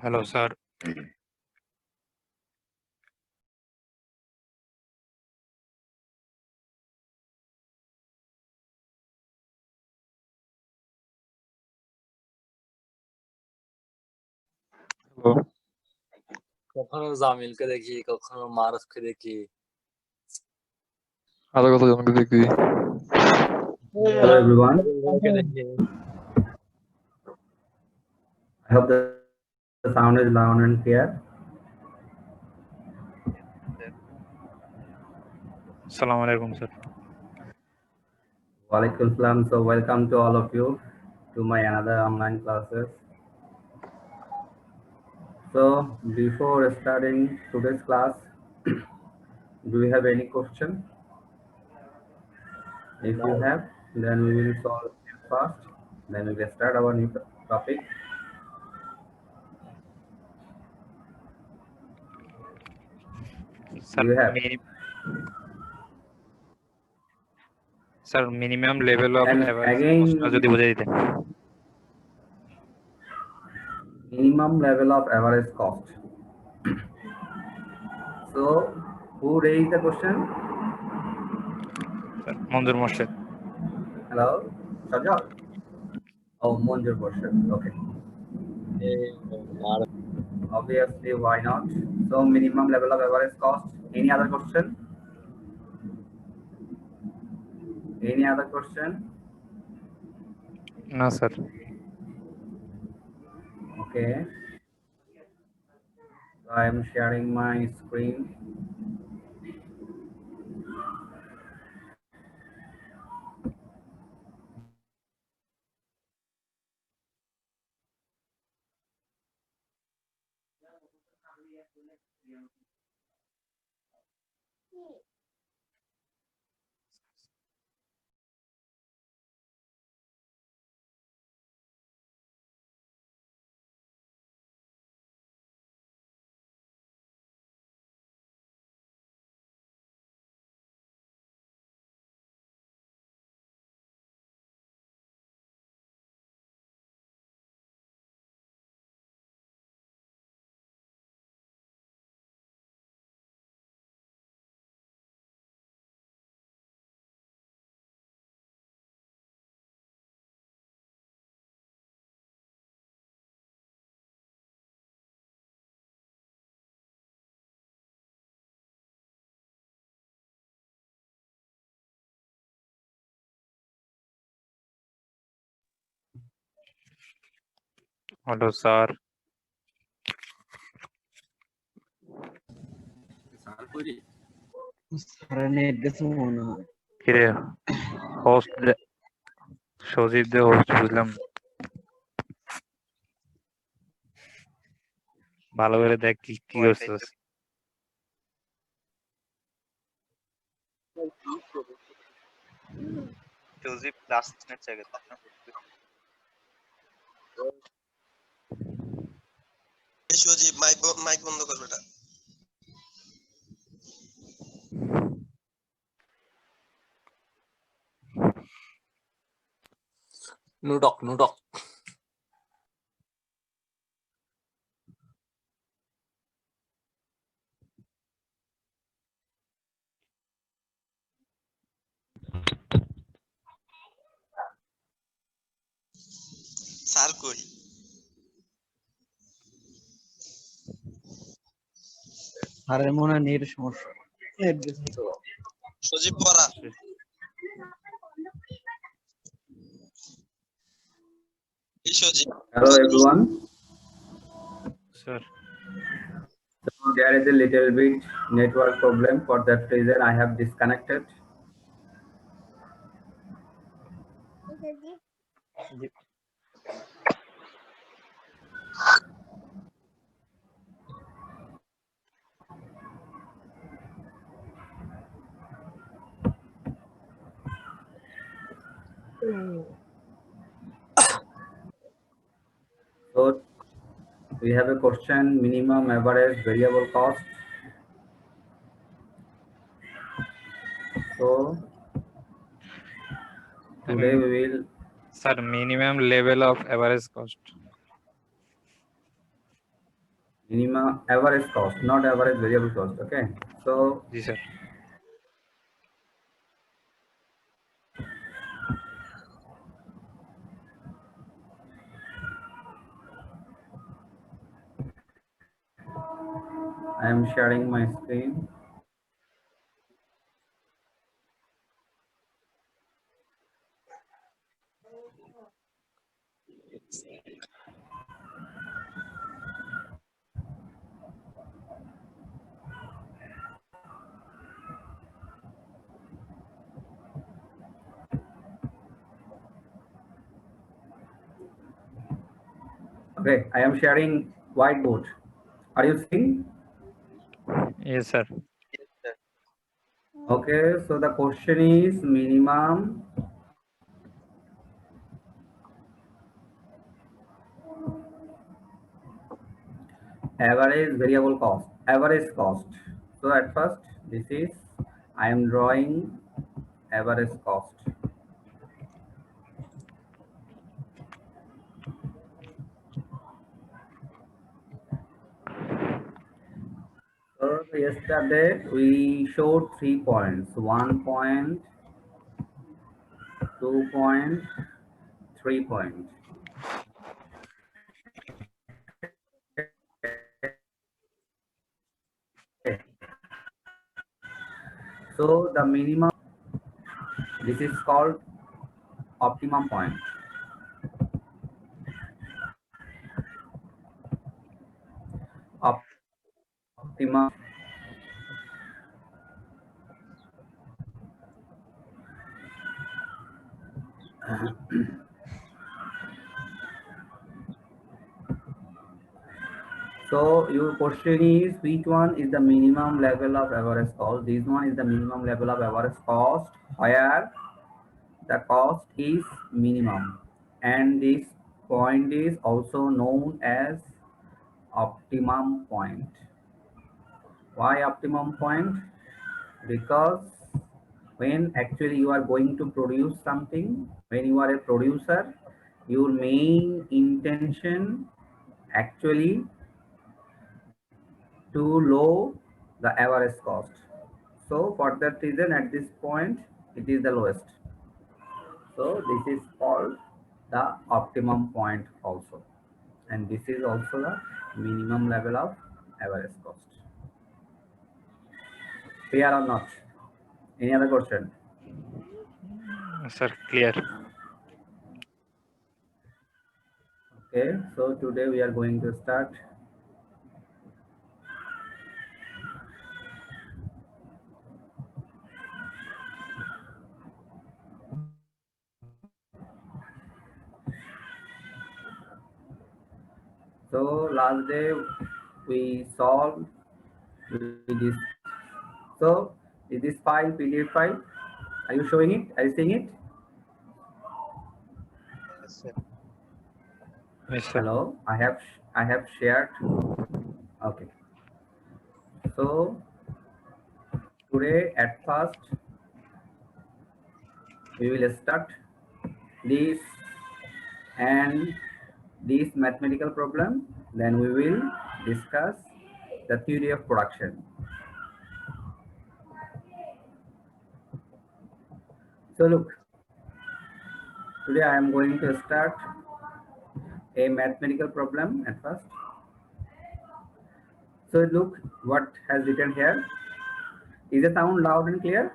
Hello, sir. Hello. কখনো জামিলকে দেখি, কখনো মারুফকে দেখি। আরো কতজনকে দেখবি? Hello everyone. অরিন্দমকে দেখি। I hope the sound is loud and clear. Assalamu alaikum, sir. Walaikum salam. So welcome to all of you to my another online classes. So before starting today's class, do you have any question? If you have, then we will solve it fast. Then we will start our new topic. Sir, You have. Sir, minimum level of And average again, cost যদি বুঝাই দিতেন। minimum level of average cost. So who raised the question? Sir, Monjur Morshed. Hello, Sajjad. Oh, Monjur question. Okay. Maruf Obviously, why not? So minimum level of average cost. Any other question? Any other question? না sir. Okay. So I am sharing my screen. Hello sir. কিরে host সজীব দে host বুঝলাম না। ভালো করে দেখ কি কি করছিস। সজীব লাস্ট নেট জায়গা সজীব মাইক বন্ধ কর বেটা। নুটক নুটক স্যার কই? স্যারের মনে হয় নেট সমস্যা। নেট গেছে তো। সজীব পড়া। এই সজীব। Hello everyone. Sir. So there is a little bit network problem. For that reason, I have disconnected. So we have a question: minimum, average, variable cost. So today we will. Sir, minimum level of average cost. Minimum average cost, not average variable cost. Okay. So Yes, sir. I am sharing my screen. Okay, I am sharing whiteboard. Are you seeing? Yes, sir. Okay, so the question is minimum average variable cost, average cost. So at first, this is, I am drawing average cost. So yesterday we showed 3 points, 1 point, 2 point, 3 point. So the minimum, this is called optimum point. Optimum. So your question is which one is the minimum level of average cost? This one is the minimum level of average cost where the cost is minimum, and this point is also known as optimum point. Why optimum point? Because when actually you are going to produce something, when you are a producer, your main intention actually to low the average cost. So for that reason, at this point, it is the lowest. So this is called the optimum point also. And this is also the minimum level of average cost. Clear or not? Any other question? Sir, clear. Okay, so today we are going to start. So last day we solved this. So is this file PDF file? Are you showing it? Are you seeing it? Yes, sir. Hello, I have shared. Okay. So today at first we will start this and this mathematical problem. Then we will discuss the theory of production. So look, today I am going to start a mathematical problem at first. So look what has written here. Is the sound loud and clear?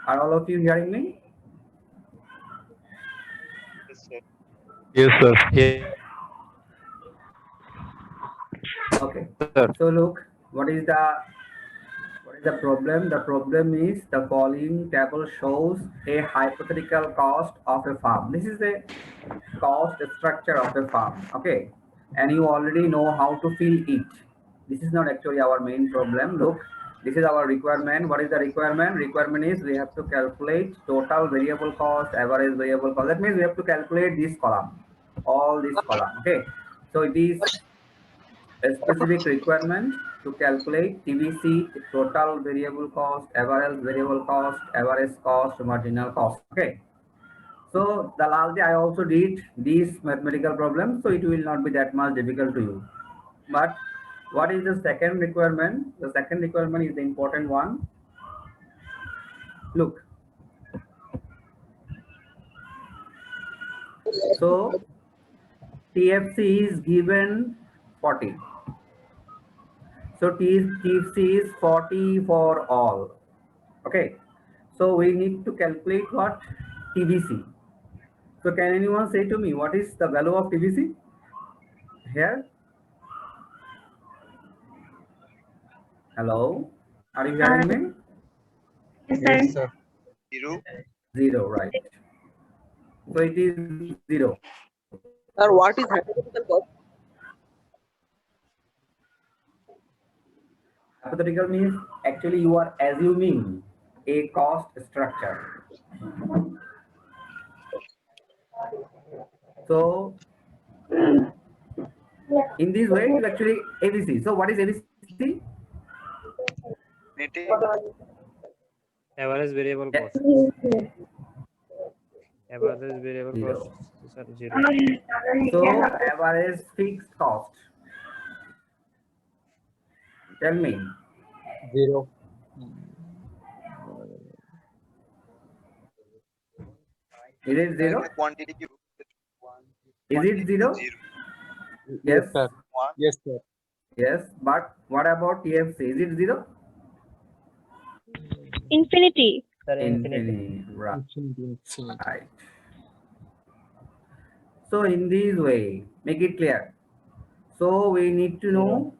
Are all of you hearing me? Yes, sir. Yes, Okay. sir. So look, what is the problem? The problem is the following table shows a hypothetical cost of a farm. This is the cost structure of a farm. Okay. And you already know how to fill it. This is not actually our main problem. Look, this is our requirement. What is the requirement? Requirement is we have to calculate total variable cost, average variable cost. That means we have to calculate this column, all this column. Okay. So it is a specific requirement to calculate TVC, total variable cost, average cost, marginal cost. Okay. So the last day I also did these mathematical problems, so it will not be that much difficult to you. But what is the second requirement? The second requirement is the important one. Look. So TFC is given 40. So TFC is 40 for all. Okay. So we need to calculate what? TVC. So can anyone say to me what is the value of TVC here? Hello? Are you hearing me? Yes, sir. 0, right. So it is 0. Sir, what is hypothetical cost? Hypothetical means actually you are assuming a cost structure. So in this way, it is actually ABC. So what is ABC? Average variable Yes. cost. Average variable Zero. cost is 0. So average fixed cost. Tell me. 0. Is it 0? Quantity. Is it 0? Yes, Yes. sir. Yes, sir. Yes. But what about TFC? Is it 0? Infinity. Infinity. Right. Infinity. Right. So in this way, make it clear. So we need to know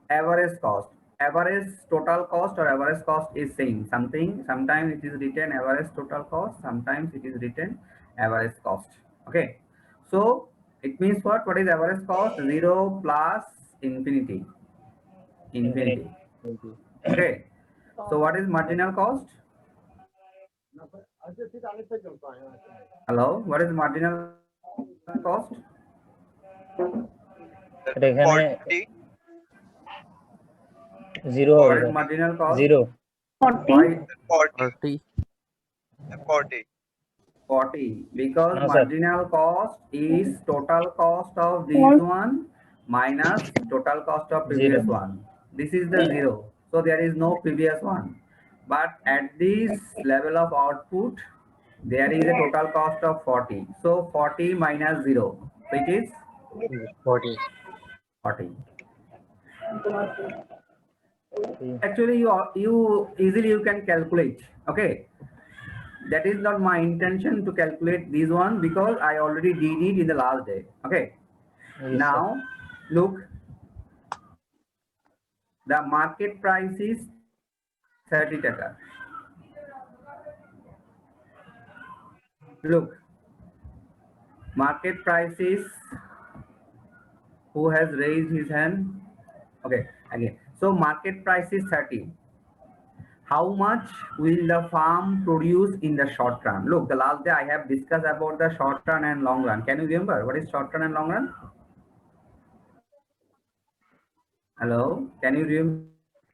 average cost. Average total cost or average cost is same. Sometimes it is written average total cost. Sometimes it is written average cost. Okay. So it means what? What is average cost? 0 plus infinity. Infinity. Okay. So what is marginal cost? Hello. What is marginal cost? 40. 0 What is marginal cost? 0 Why 40. 40. 40? Because No, sir. marginal cost is total cost of this one minus total cost of previous Zero. one. This is the 0. So there is no previous one. But at this level of output, there is a total cost of 40. So 40 minus 0. So it is 40. 40. Actually, you easily you can calculate. Okay. That is not my intention to calculate this one because I already did it in the last day. Okay. Yes, Now look, the market price is 30 taka. Look, market price is, who has raised his hand? Okay, again. So market price is 30. How much will the farm produce in the short run? Look, the last day I have discussed about the short run and long run. Can you remember what is short run and long run? Hello, can you remember?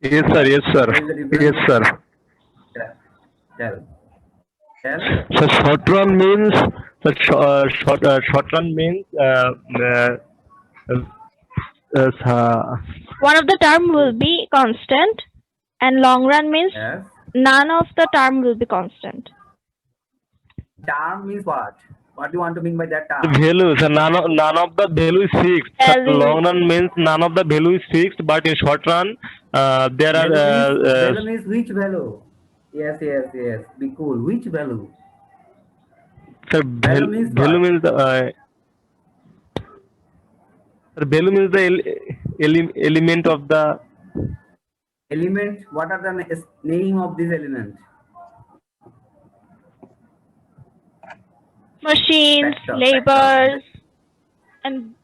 Yes, sir. Yes, sir. What is the difference? Yes, sir. Tell. Tell. So short run means short run means One of the term will be constant, and long run means Yes. none of the term will be constant. Term means what? What do you want to mean by that term? value. So none of the value is fixed. Value. Long run means none of the value is fixed, but in short run there Value are means which value? Yes, yes, yes. Be cool. Which value? Sir, Value means value what? means the element of the Element. What are the name of this element? Machines, Factor. labors, and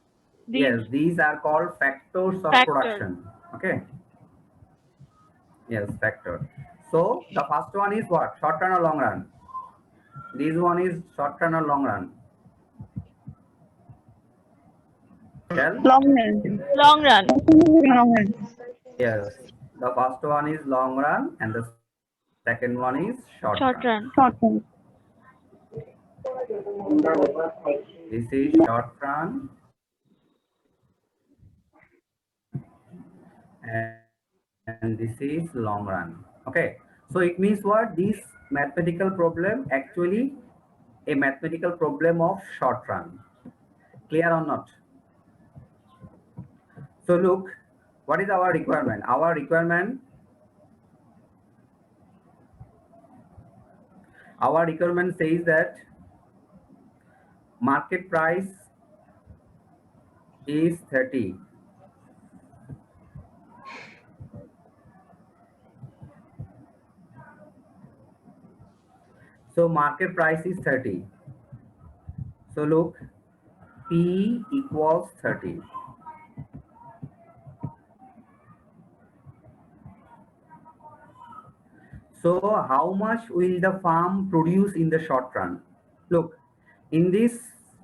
these Yes, these are called factors of factors. production. Okay. Yes, factor. So the first one is what? Short run or long run? This one is short run or long run? Tell. Long run. Long run. Long run. Yes. The first one is long run and the second one is short Short run. run. Short run. This is short run and this is long run. Okay. So it means what? This mathematical problem actually a mathematical problem of short run. Clear or not? So look, what is our requirement? Our requirement says that market price is 30. So market price is 30. So look, P equals 30. So how much will the farm produce in the short run? Look, in this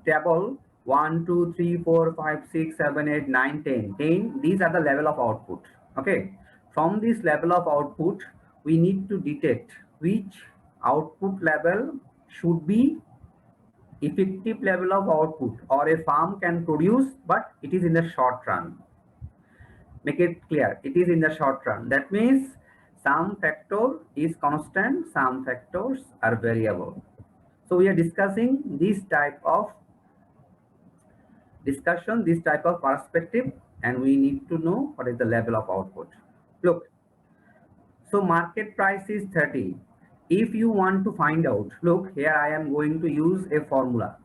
table, 1, 2, 3, 4, 5, 6, 7, 8, 9, 10. 10, these are the level of output. Okay. From this level of output, we need to detect which output level should be effective level of output or a farm can produce, but it is in the short run. Make it clear, it is in the short run. That means some factor is constant, some factors are variable. So we are discussing this type of discussion, this type of perspective, and we need to know what is the level of output. Look, so market price is 30. If you want to find out, look, here I am going to use a formula.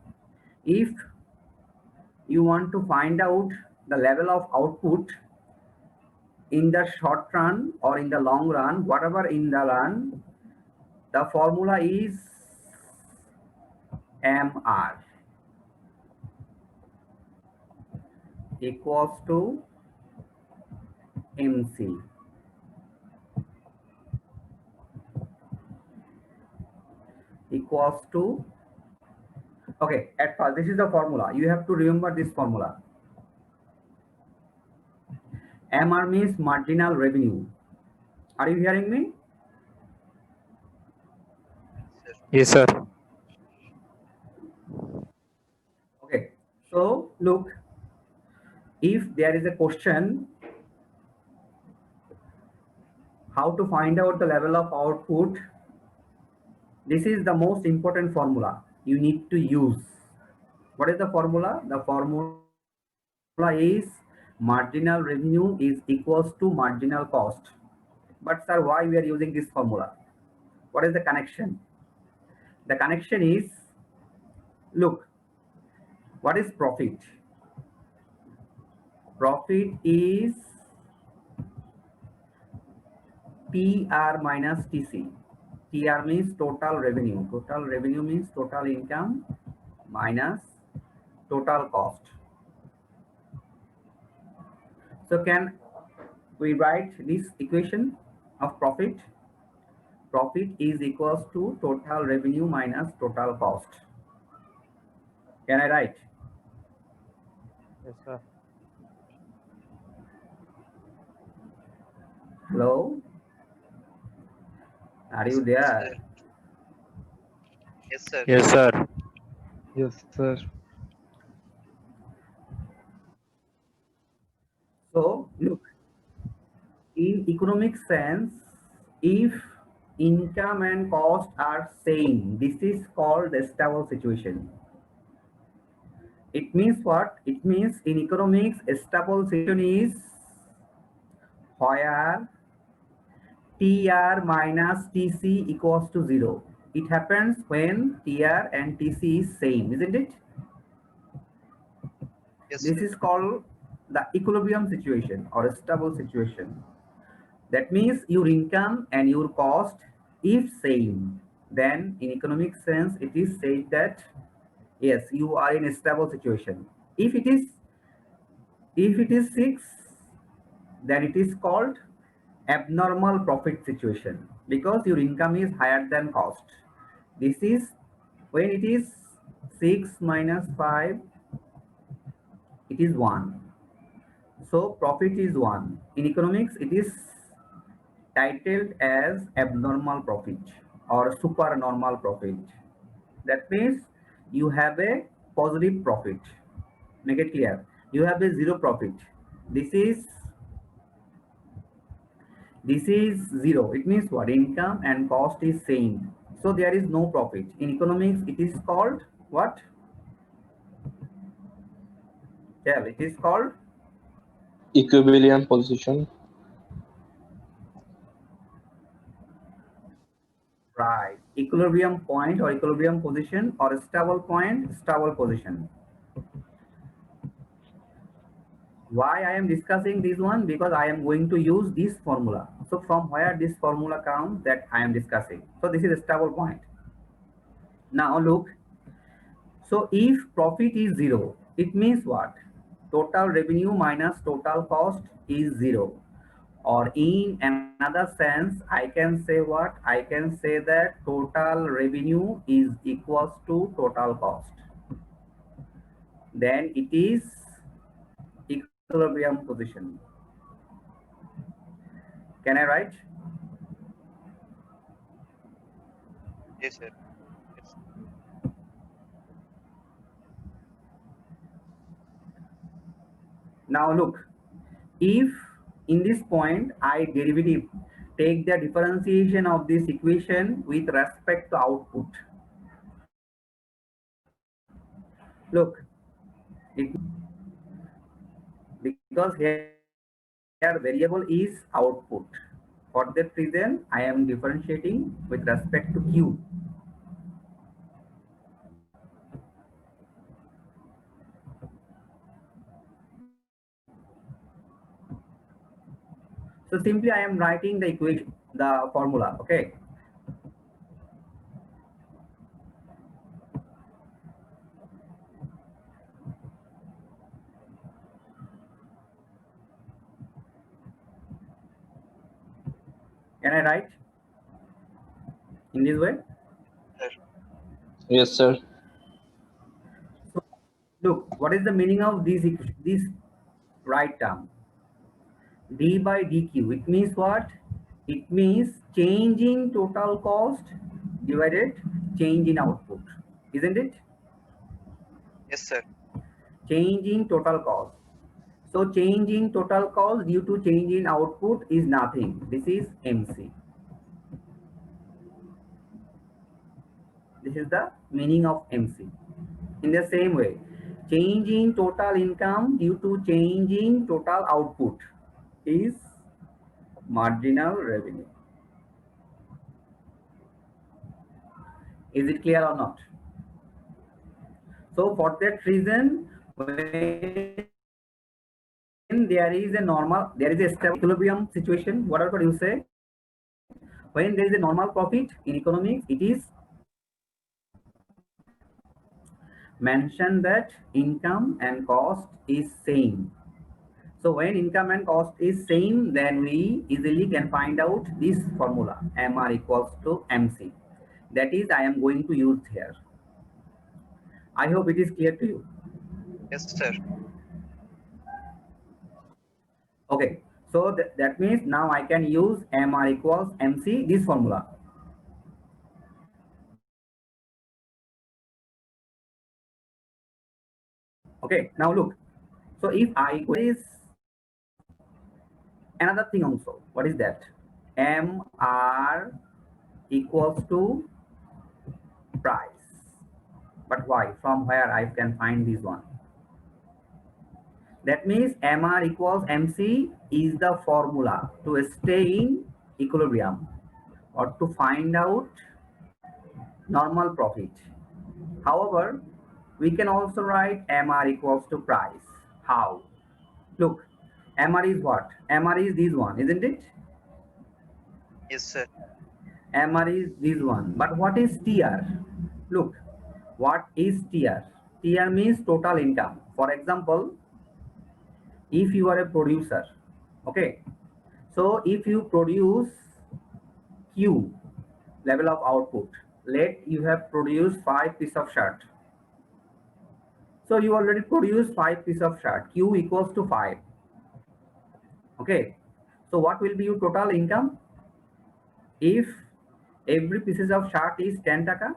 If you want to find out the level of output in the short run or in the long run, whatever in the run, the formula is MR equals to MC. Equals to, okay, at first, this is the formula. You have to remember this formula. MR means marginal revenue. Are you hearing me? yes, sir. Okay, so look, if there is a question, how to find out the level of output, this is the most important formula you need to use. What is the formula? The formula is marginal revenue is equals to marginal cost. But sir, why we are using this formula? What is the connection? The connection is, look, what is profit? Profit is TR minus TC. TR means total revenue. Total revenue means total income minus total cost. So can we write this equation of profit? Profit is equals to total revenue minus total cost. Can I write? Yes, sir. Hello? Are you there? Yes, sir. Yes, sir. Yes, sir. So look, in economic sense, if income and cost are same, this is called the stable situation. It means what? It means in economics, a stable situation is where TR minus TC equals to 0. It happens when TR and TC is same, isn't it? Yes, This sir. is called the equilibrium situation or a stable situation. That means your income and your cost, if same, then in economic sense, it is said that yes, you are in a stable situation. If it is 6, then it is called abnormal profit situation because your income is higher than cost. This is when it is 6 minus 5, it is 1. So profit is 1. In economics, it is titled as abnormal profit or supernormal profit. That means you have a positive profit. Make it clear. You have a zero profit. This is 0. It means what? Income and cost is same. So there is no profit. In economics, it is called what? Yeah, it is called Equilibrium position. right. Equilibrium point or equilibrium position or stable point, stable position. Why I am discussing this one? Because I am going to use this formula. So from where this formula comes that I am discussing. So this is a stable point. Now look. So if profit is 0, it means what? Total revenue minus total cost is 0. Or in another sense, I can say what? I can say that total revenue is equals to total cost. Then it is equilibrium position. Can I write? Yes, sir. Yes. Now look, if in this point I derivative take the differentiation of this equation with respect to output. Look, because here variable is output. For that reason, I am differentiating with respect to Q. So simply I am writing the equation, the formula, okay? Can I write in this way? Yes, sir. So look, what is the meaning of this right term? D by dq. It means what? It means change in total cost divided change in output, isn't it? Yes, sir. Change in total cost. So change in total cost due to change in output is nothing. This is MC. This is the meaning of MC. In the same way, change in total income due to change in total output is marginal revenue. Is it clear or not? So for that reason, when there is a stable equilibrium situation, whatever you say, when there is a normal profit in economics, it is mentioned that income and cost is same. So when income and cost is same, then we easily can find out this formula, MR equals to MC. That is, I am going to use here. I hope it is clear to you. Yes, sir. Okay, so that means now I can use MR equals MC, this formula. Okay, now look. So if I is another thing also, what is that? MR equals to price. But why? From where I can find this one? That means MR equals MC is the formula to stay in equilibrium or to find out normal profit. However, we can also write MR equals to price. How? Look, MR is what? MR is this one, isn't it? Yes, sir. MR is this one. But what is TR? Look, what is TR? TR means total income. For example, if you are a producer, okay, so if you produce Q level of output, let you have produced 5 pieces of shirt. So you already produced 5 pieces of shirt. Q equals to 5. Okay. So what will be your total income? If every pieces of shirt is 10 taka.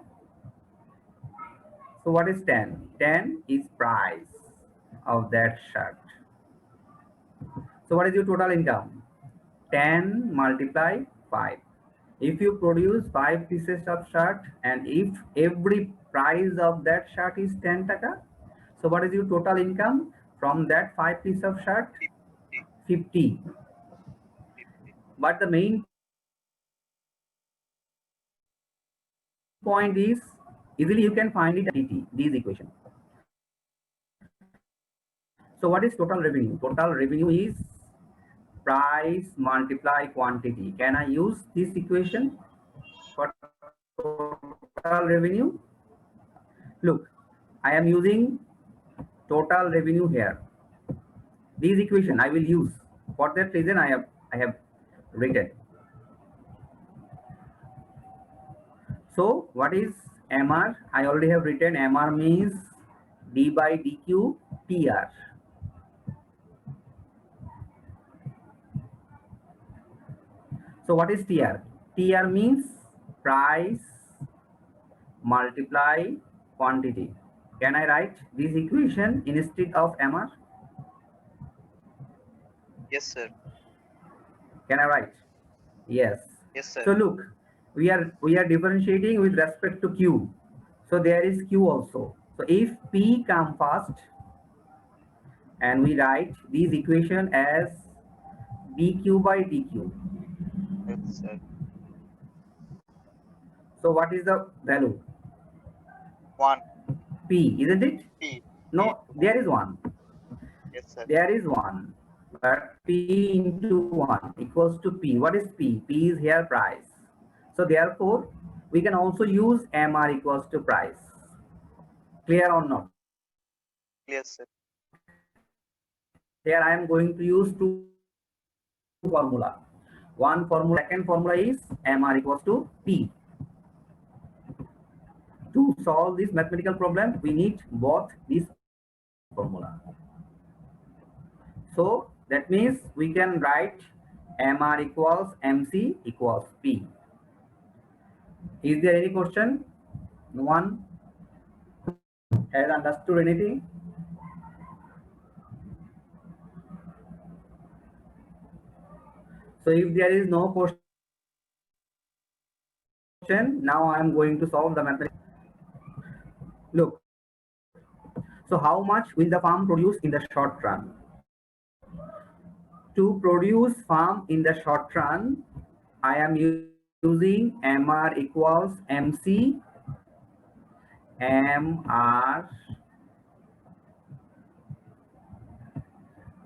So what is 10? 10 is price of that shirt. So what is your total income? 10 multiply 5. If you produce 5 pieces of shirt and if every price of that shirt is 10 taka, so what is your total income from that 5 piece of shirt? 50. But the main point is easily you can find it at these equation. So what is total revenue? Total revenue is price multiply quantity. Can I use this equation for total revenue? Look, I am using total revenue here. This equation I will use. For that reason I have written. So what is MR? I already have written MR means D by DQ TR. So what is TR? TR means price multiply quantity. Can I write this equation instead of MR? Yes, sir. Can I write? Yes. Yes, sir. So look, we are differentiating with respect to Q. So there is Q also. So if P come first, and we write this equation as dq by dq. Yes, sir. So what is the value? 1. P, isn't it? P. No, there is one. Yes, sir. There is one. But P into 1 equals to P. What is P? P is here price. So therefore, we can also use MR equals to price. Clear or not? Yes, sir. Here I am going to use two formula. One formula, second formula is MR equals to P. To solve this mathematical problem, we need both this formula. So that means we can write MR equals MC equals P. Is there any question? No one has understood anything? So if there is no question, now I am going to solve the mathematical. Look, so how much will the farm produce in the short run? To produce farm in the short run, I am using MR equals MC, MR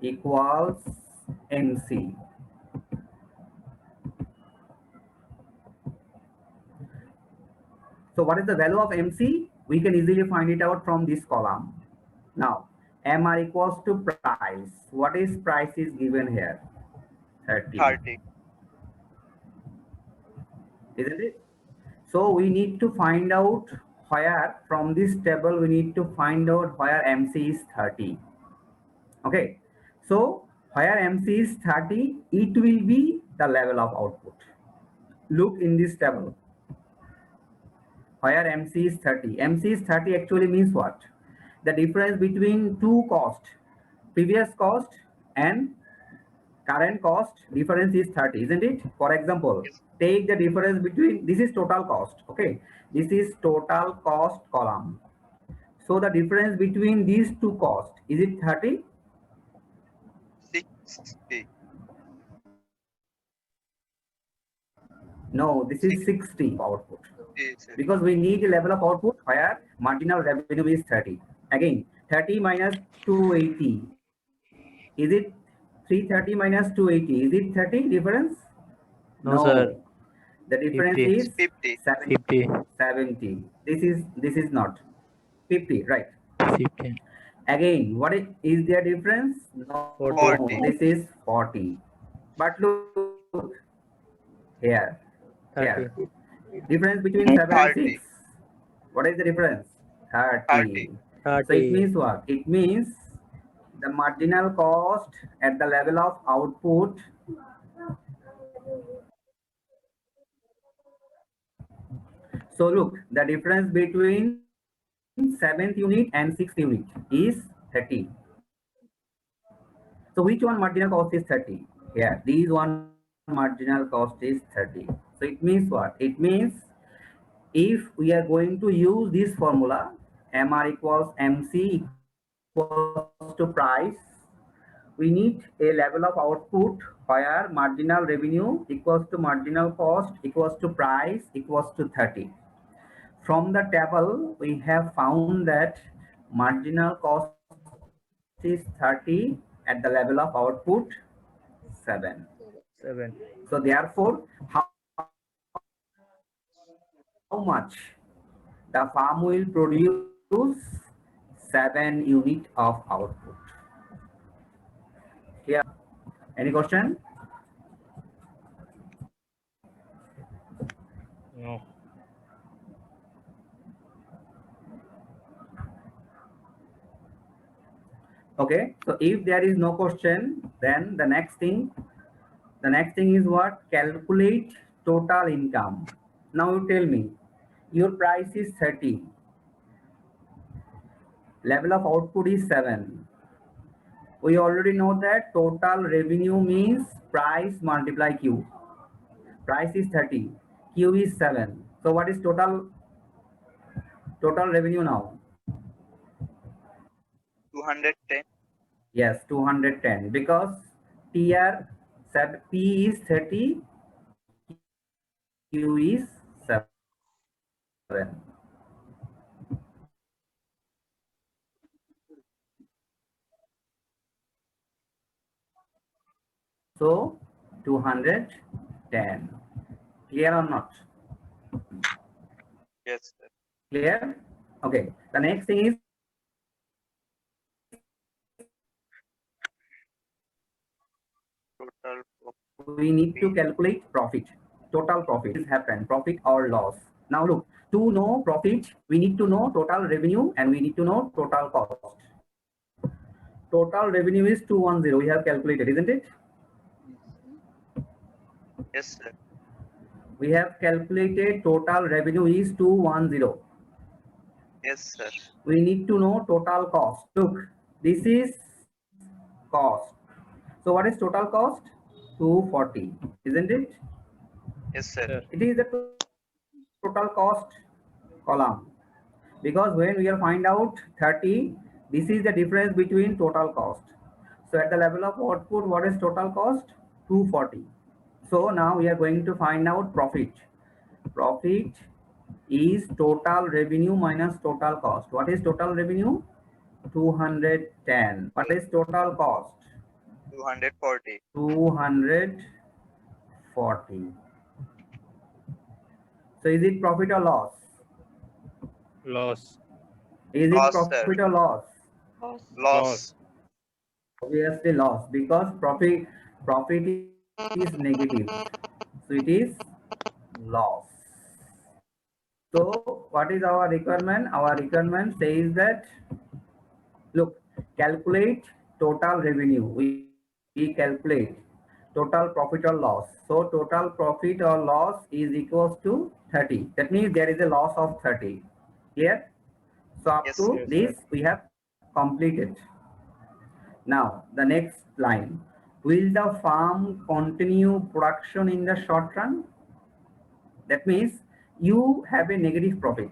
equals MC. So what is the value of MC? We can easily find it out from this column. Now, MR equals to price. What is price is given here? 30. 30. Isn't it? So we need to find out where from this table we need to find out where MC is 30. Okay. So where MC is 30, it will be the level of output. Look in this table. Where MC is 30. MC is 30 actually means what? The difference between two costs, previous cost and current cost difference is 30, isn't it? For example, Yes. take the difference between, this is total cost, okay? This is total cost column. So the difference between these two costs, is it 30? 60. No, this is 60 output. Yes, sir. Because we need a level of output where marginal revenue is 30. Again, 30 minus 280. Is it 330 minus 280? Is it 30 difference? No, sir. The difference 50. is 50. 50. 70. This is not 50, right? 50. Again, what is their difference? No, 40. this is 40. But look here, 30. difference between 7 and 30. 6. What is the difference? 30. 30. So it means what? It means the marginal cost at the level of output so look, the difference between 7th unit and 6th unit is 30. So which one marginal cost is 30? Yeah, these one marginal cost is 30. So it means what? It means if we are going to use this formula, MR equals MC equals to price, we need a level of output where marginal revenue equals to marginal cost equals to price equals to 30. From the table, we have found that marginal cost is 30 at the level of output 7. 7. So therefore, how much the farm will produce 7 unit of output. Here, any question? No. Okay, so if there is no question, then the next thing is what? Calculate total income. Now you tell me, your price is 30. Level of output is 7. We already know that total revenue means price multiply Q. Price is 30. Q is 7. So what is total revenue now? 210. Yes, 210 because TR said P is 30, Q is 7. So 210. Clear or not? Yes, sir. Clear? Okay. The next thing is Total we need to calculate profit. Total profit is happen, profit or loss. Now look, to know profit, we need to know total revenue and we need to know total cost. Total revenue is 210. We have calculated, isn't it? Yes, sir. We have calculated total revenue is 210. Yes, sir. We need to know total cost. Look, this is cost. So what is total cost? 240, isn't it? Yes, sir. Sir. It is the total cost column because when we are find out 30, this is the difference between total cost. So at the level of output, what is total cost? 240. So now we are going to find out profit. Profit is total revenue minus total cost. What is total revenue? 210. What is total cost? 240. 240. So is it profit or loss? Loss. Is it Loss, profit sir. or loss? Loss. Obviously loss because profit is negative. So it is loss. So what is our requirement? Our requirement says that look, calculate total revenue. We calculate total profit or loss. So total profit or loss is equals to 30. That means there is a loss of 30. Here. So up Yes, to yes, this sir. we have completed. Now the next line. Will the farm continue production in the short run? That means you have a negative profit.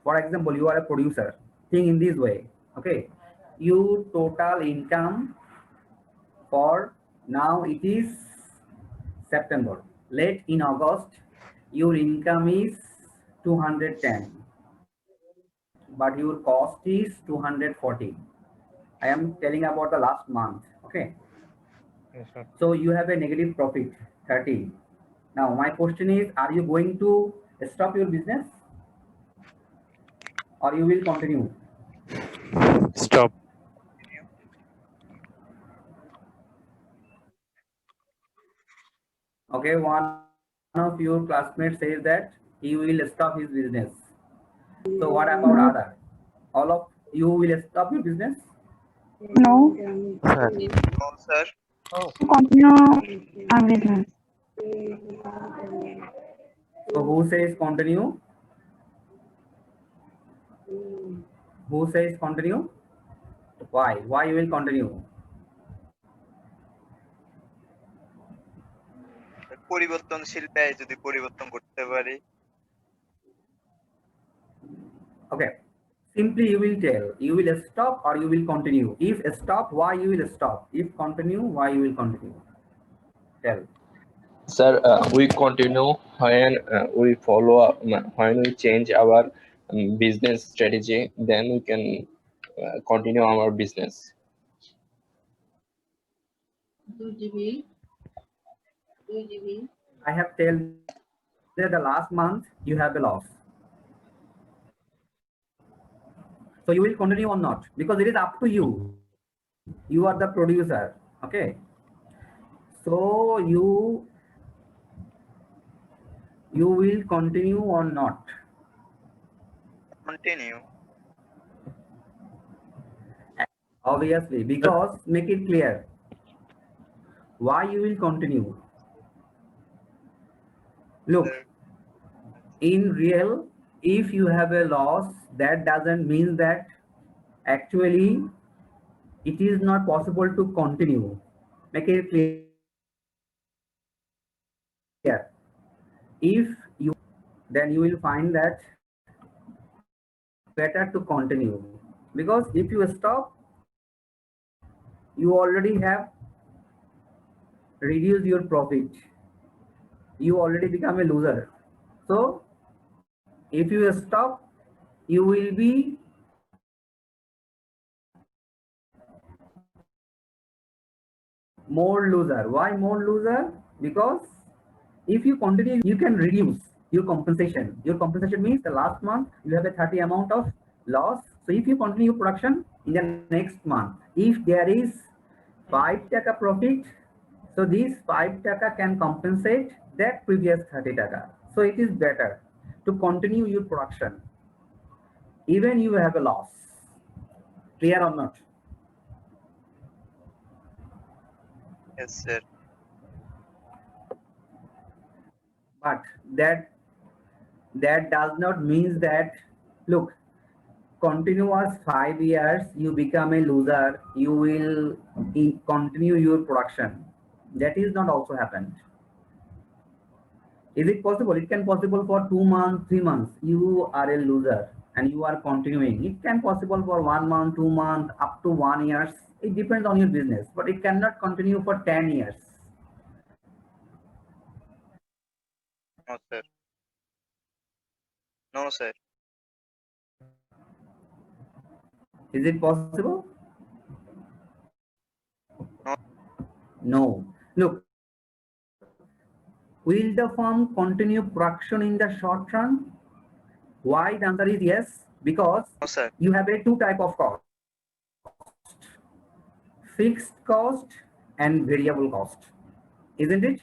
For example, you are a producer. Think in this way. Okay. You total income for now it is September. Late in August, your income is 210, but your cost is 240. I am telling about the last month. Okay. Yes, sir. So you have a negative profit 30. Now my question is, are you going to stop your business or you will continue? Stop. Okay, one of your classmates says that he will stop his business. So what about No, other? All of you will stop your business? no, Sir. No, sir. continue our business. So who says continue? Who says continue? Why? Why you will continue? পরিবর্তনশীল ব্যয় যদি পরিবর্তন করতে পারি। Okay. Simply you will tell, you will stop or you will continue. If stop, why you will stop? If continue, why you will continue? Tell. Sir, we continue when we follow up, when we change our business strategy, then we can continue our business. I have told that the last month you have a loss. So you will continue or not? Because it is up to you. You are the producer. Okay. So you will continue or not? Continue. Obviously, because make it clear. Why you will continue? Look, in real, if you have a loss, that doesn't mean that actually it is not possible to continue. Make it clear. If you, then you will find that better to continue, because if you stop, you already have reduced your profit. You already become a loser. So if you stop, you will be more loser. Why more loser? Because if you continue, you can reduce your compensation. Your compensation means the last month you have a 30 amount of loss. So if you continue production in the next month, if there is 5 taka profit, so this 5 taka can compensate that previous 30 taka. So it is better to continue your production even you have a loss. Clear or not? Yes, sir. But that does not mean that, look, continuous 5 years you become a loser, you will continue your production. That is not also happened. Is it possible? It can possible for 2 months, 3 months you are a loser and you are continuing. It can possible for 1 month, 2 months, up to 1 year. It depends on your business, but it cannot continue for 10 years. No, sir. No, sir. Is it possible? No. No. Look, will the firm continue production in the short run? Why? The answer is yes, because No, sir. you have a 2 type of cost: fixed cost and variable cost. Isn't it?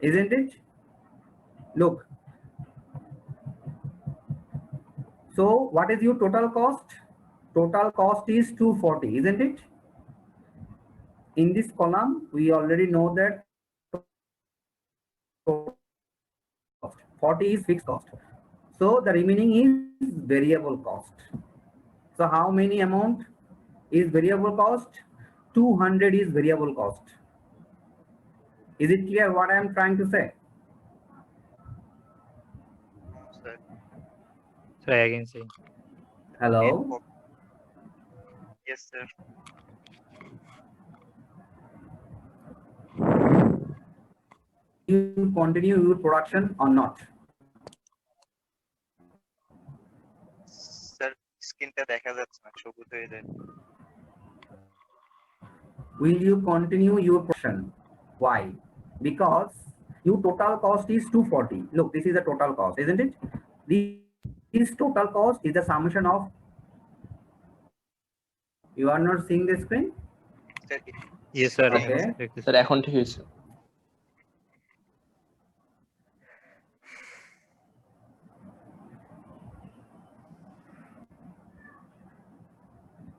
Isn't it? Look, so what is your total cost? Total cost is 240, isn't it? In this column we already know that 40 is fixed cost, so the remaining is variable cost. So how many amount is variable cost? 200 is variable cost. Is it clear what I am trying to say? No, sir. Try again, say. Hello. Yes, sir. you continue your production or not? Sir স্ক্রিনটা দেখা যাচ্ছে না, সবুজ হয়ে যায়। Will you continue your production? Why? Because your total cost is 240. Look, this is the total cost, isn't it? This total cost is the summation of. You are not seeing the screen? Sir Yes, sir. Okay. Sir এখন ঠিক হয়েছে।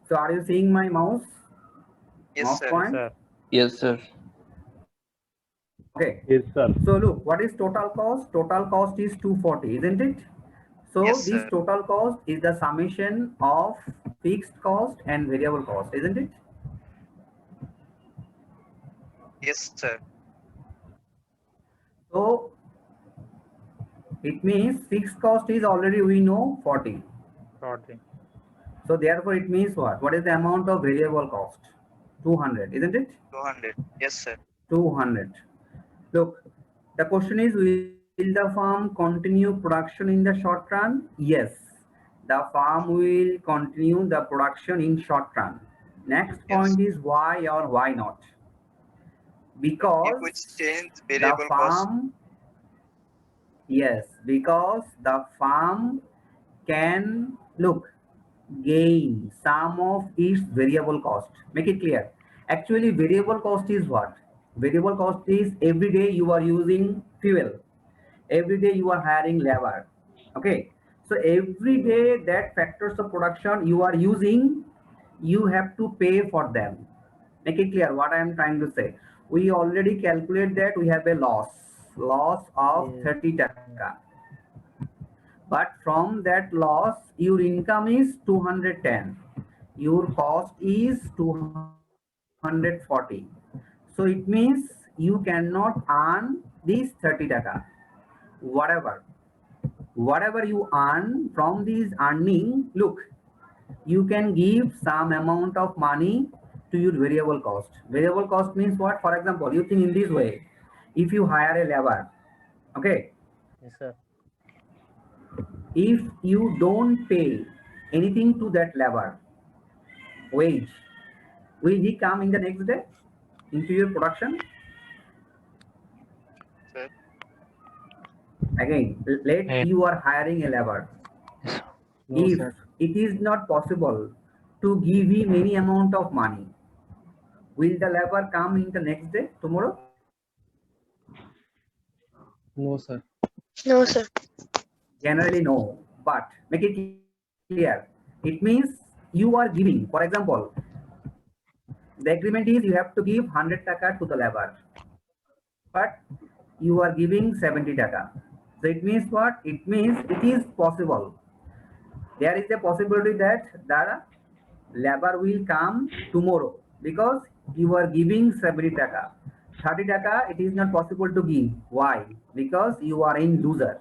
So are you seeing my mouse? Yes Mouse sir. point? Sir. Yes, sir. Okay. Yes, sir. So look, what is total cost? Total cost is 240, isn't it? So Yes, this sir. total cost is the summation of fixed cost and variable cost, isn't it? Yes sir. So it means fixed cost is already we know 40. 40. So therefore it means what? What is the amount of variable cost? 200, isn't it? 200, yes sir. 200. Look, the question is, will the farm continue production in the short run? Yes, the farm will continue the production in short run. Next Yes. point is why or why not? Because If we change the variable cost, farm, yes, because the farm can look gain some of its variable cost. Make it clear. Actually, variable cost is what? Variable cost is every day you are using fuel, every day you are hiring labor. Okay, so every day that factors of production you are using, you have to pay for them. Make it clear what I am trying to say. We already calculate that we have a loss of 30 taka. But from that loss, your income is 210. Your cost is 240. So it means you cannot earn this 30 taka. Whatever you earn from these earning, look, you can give some amount of money to your variable cost. Variable cost means what? For example, you think in this way. If you hire a labor, okay, Yes, sir. if you don't pay anything to that labor wage, will he come in the next day into your production? sir. Again, let Eh. you are hiring a labor. No, If sir. it is not possible to give him any amount of money, will the labor come in the next day, tomorrow? No, sir. No, sir. Generally no, but make it clear. It means you are giving, for example, the agreement is you have to give 100 taka to the labor, but you are giving 70 taka. So it means what? It means it is possible. There is a possibility that the labor will come tomorrow because you are giving 70 taka. 30 taka it is not possible to give. Why? Because you are in loser.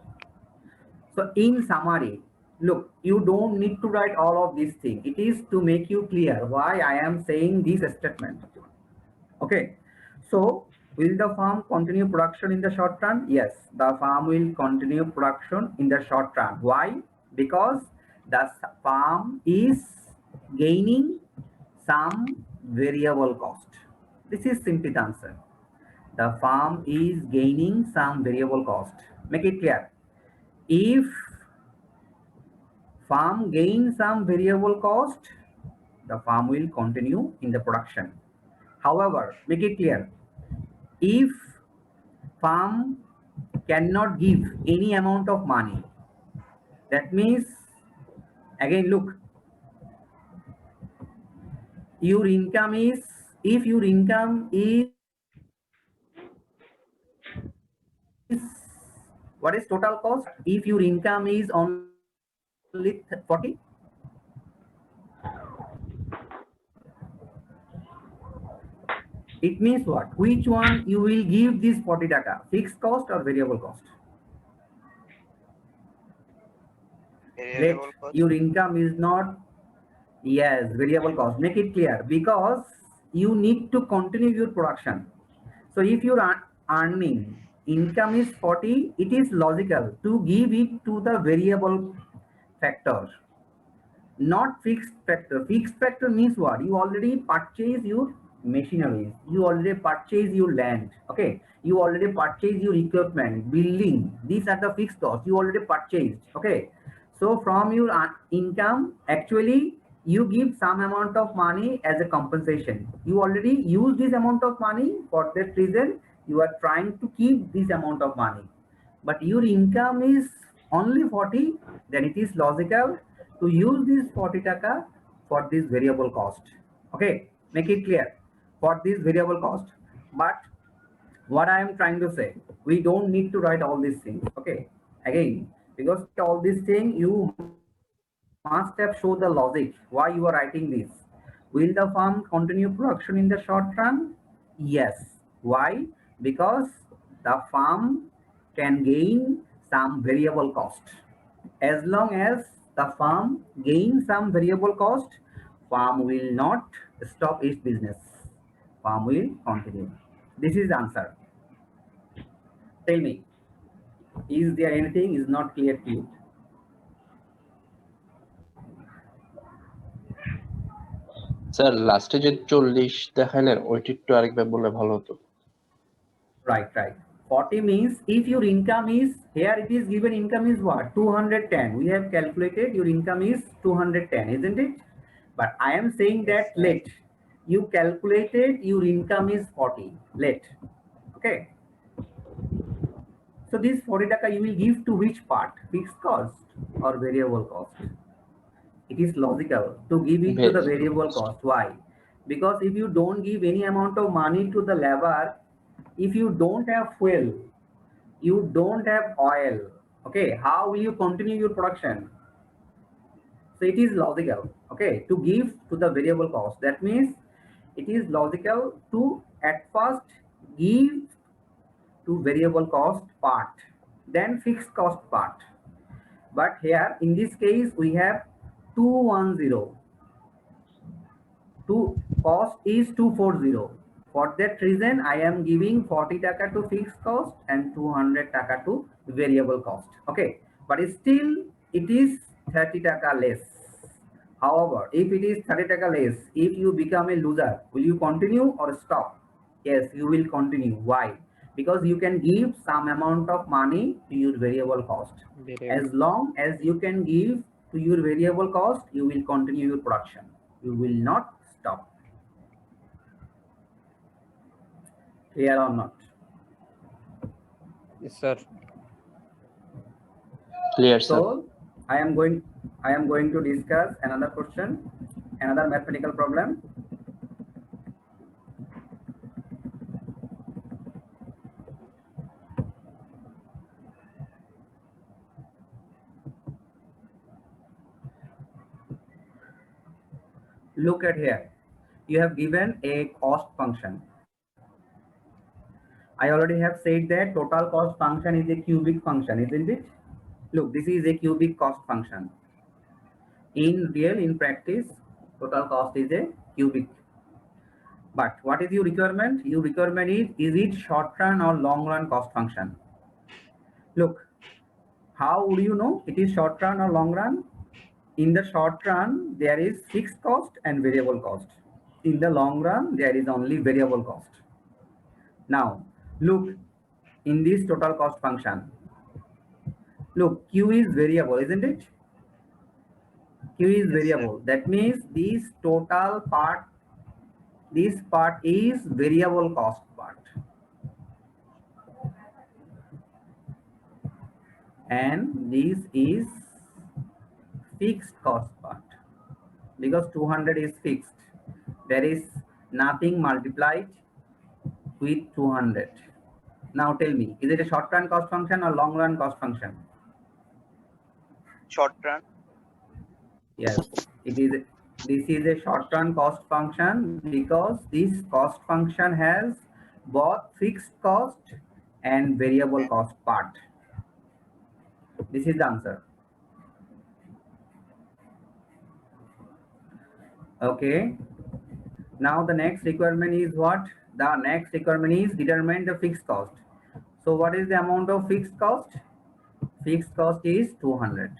So in summary, look, you don't need to write all of these things. It is to make you clear why I am saying this statement. Okay. So will the farm continue production in the short run? Yes, the farm will continue production in the short run. Why? Because the farm is gaining some variable cost. This is simply the answer. The farm is gaining some variable cost. Make it clear. If farm gains some variable cost, the farm will continue in the production. However, make it clear, if farm cannot give any amount of money, that means, again look, your income is, if your income is, what is total cost? If your income is only 40, it means what? Which one you will give this 40 taka? Fixed cost or variable cost? Let Variable cost, your income is not, yes, variable cost. Make it clear, because you need to continue your production. So if you're earning income is 40, it is logical to give it to the variable factor, not fixed factor. Fixed factor means what? You already purchase your machineries, you already purchase your land, okay? You already purchase your equipment, building. These are the fixed costs you already purchased, okay? So from your income, actually, you give some amount of money as a compensation. You already use this amount of money. For that reason, you are trying to keep this amount of money. But your income is only 40, then it is logical to use this 40 taka for this variable cost. Okay, make it clear, for this variable cost. But what I am trying to say, we don't need to write all these things. Okay, again, because all these things you must have shown the logic why you are writing this. Will the farm continue production in the short run? Yes. Why? Because the farm can gain some variable cost. As long as the farm gains some variable cost, farm will not stop its business. Farm will continue. This is the answer. Tell me, is there anything is not clear to you? Sir লাস্টে যে 40 দেখালেন ওইটা একটু আরেকবার বললে ভালো হতো। Right, right. 40 means if your income is, here it is given income is what? 210. We have calculated your income is 210, isn't it? But I am saying that let you calculated your income is 40. Let. Okay. So this 40 taka you will give to which part? Fixed cost or variable cost? It is logical to give it to the variable cost. Why? Because if you don't give any amount of money to the labor, if you don't have fuel, you don't have oil, okay, how will you continue your production? So it is logical, okay, to give to the variable cost. That means it is logical to at first give to variable cost part, then fixed cost part. But here in this case we have 210. To cost is 240. For that reason, I am giving 40 taka to fixed cost and 200 taka to variable cost. Okay, but still it is 30 taka less. However, if it is 30 taka less, if you become a loser, will you continue or stop? Yes, you will continue. Why? Because you can give some amount of money to your variable cost. As long as you can give to your variable cost, you will continue your production. You will not stop. Clear or not? Yes, sir. Clear sir. So I am going to discuss another question, another mathematical problem. Look at here. You have given a cost function. I already have said that total cost function is a cubic function, isn't it? Look, this is a cubic cost function. In practice, total cost is a cubic. But what is your requirement? Your requirement is it short run or long run cost function? Look, how would you know it is short run or long run? In the short run, there is fixed cost and variable cost. In the long run, there is only variable cost. Now, look, in this total cost function, look, Q is variable, isn't it? Q is variable. That means this total part, this part is variable cost part. And this is fixed cost part. Because 200 is fixed. There is nothing multiplied with 200. Now tell me, is it a short run cost function or long run cost function? Short run. Yes, it is. This is a short run cost function because this cost function has both fixed cost and variable cost part. This is the answer. Okay. Now the next requirement is what? The next requirement is determine the fixed cost. So what is the amount of fixed cost? Fixed cost is 200.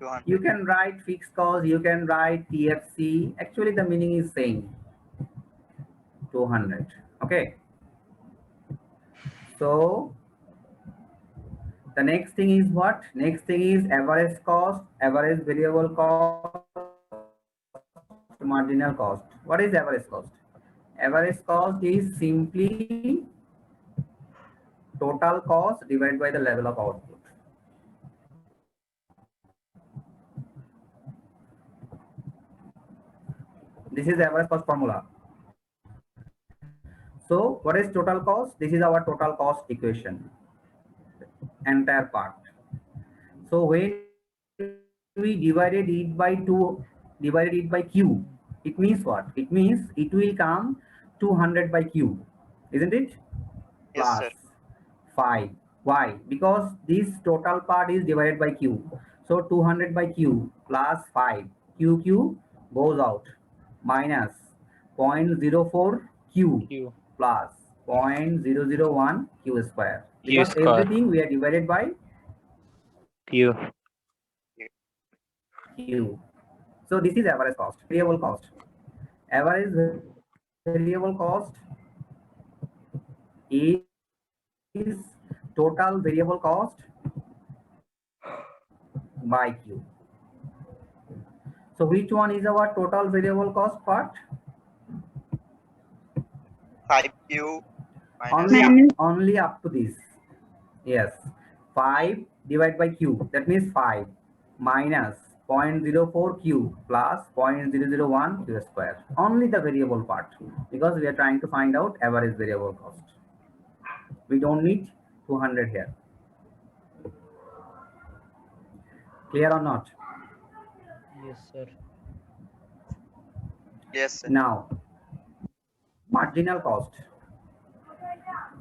200. You can write fixed cost, you can write TFC. Actually, the meaning is same. 200. Okay. So the next thing is what? Next thing is average cost, average variable cost, marginal cost. What is average cost? Average cost is simply total cost divided by the level of output. This is average cost formula. So what is total cost? This is our total cost equation, entire part. So when we divided it by 2, divided it by Q, it means what? It means it will come 200 by Q, isn't it? Yes, Plus sir. 5. Why? Because this total part is divided by Q. So 200 by Q plus 5. Q goes out, minus 0.04 Q plus 0.001 Q square. Q Because square. everything we are divided by Q. Q. So this is average cost, variable cost. Average variable cost is total variable cost by Q. So which one is our total variable cost part? 5Q minus Only up to this. Yes. 5 divided by Q. That means 5 minus 0.04 Q plus 0.001 Q square. Only the variable part, because we are trying to find out average variable cost. We don't need 200 here. Clear or not? yes, sir. Now, marginal cost.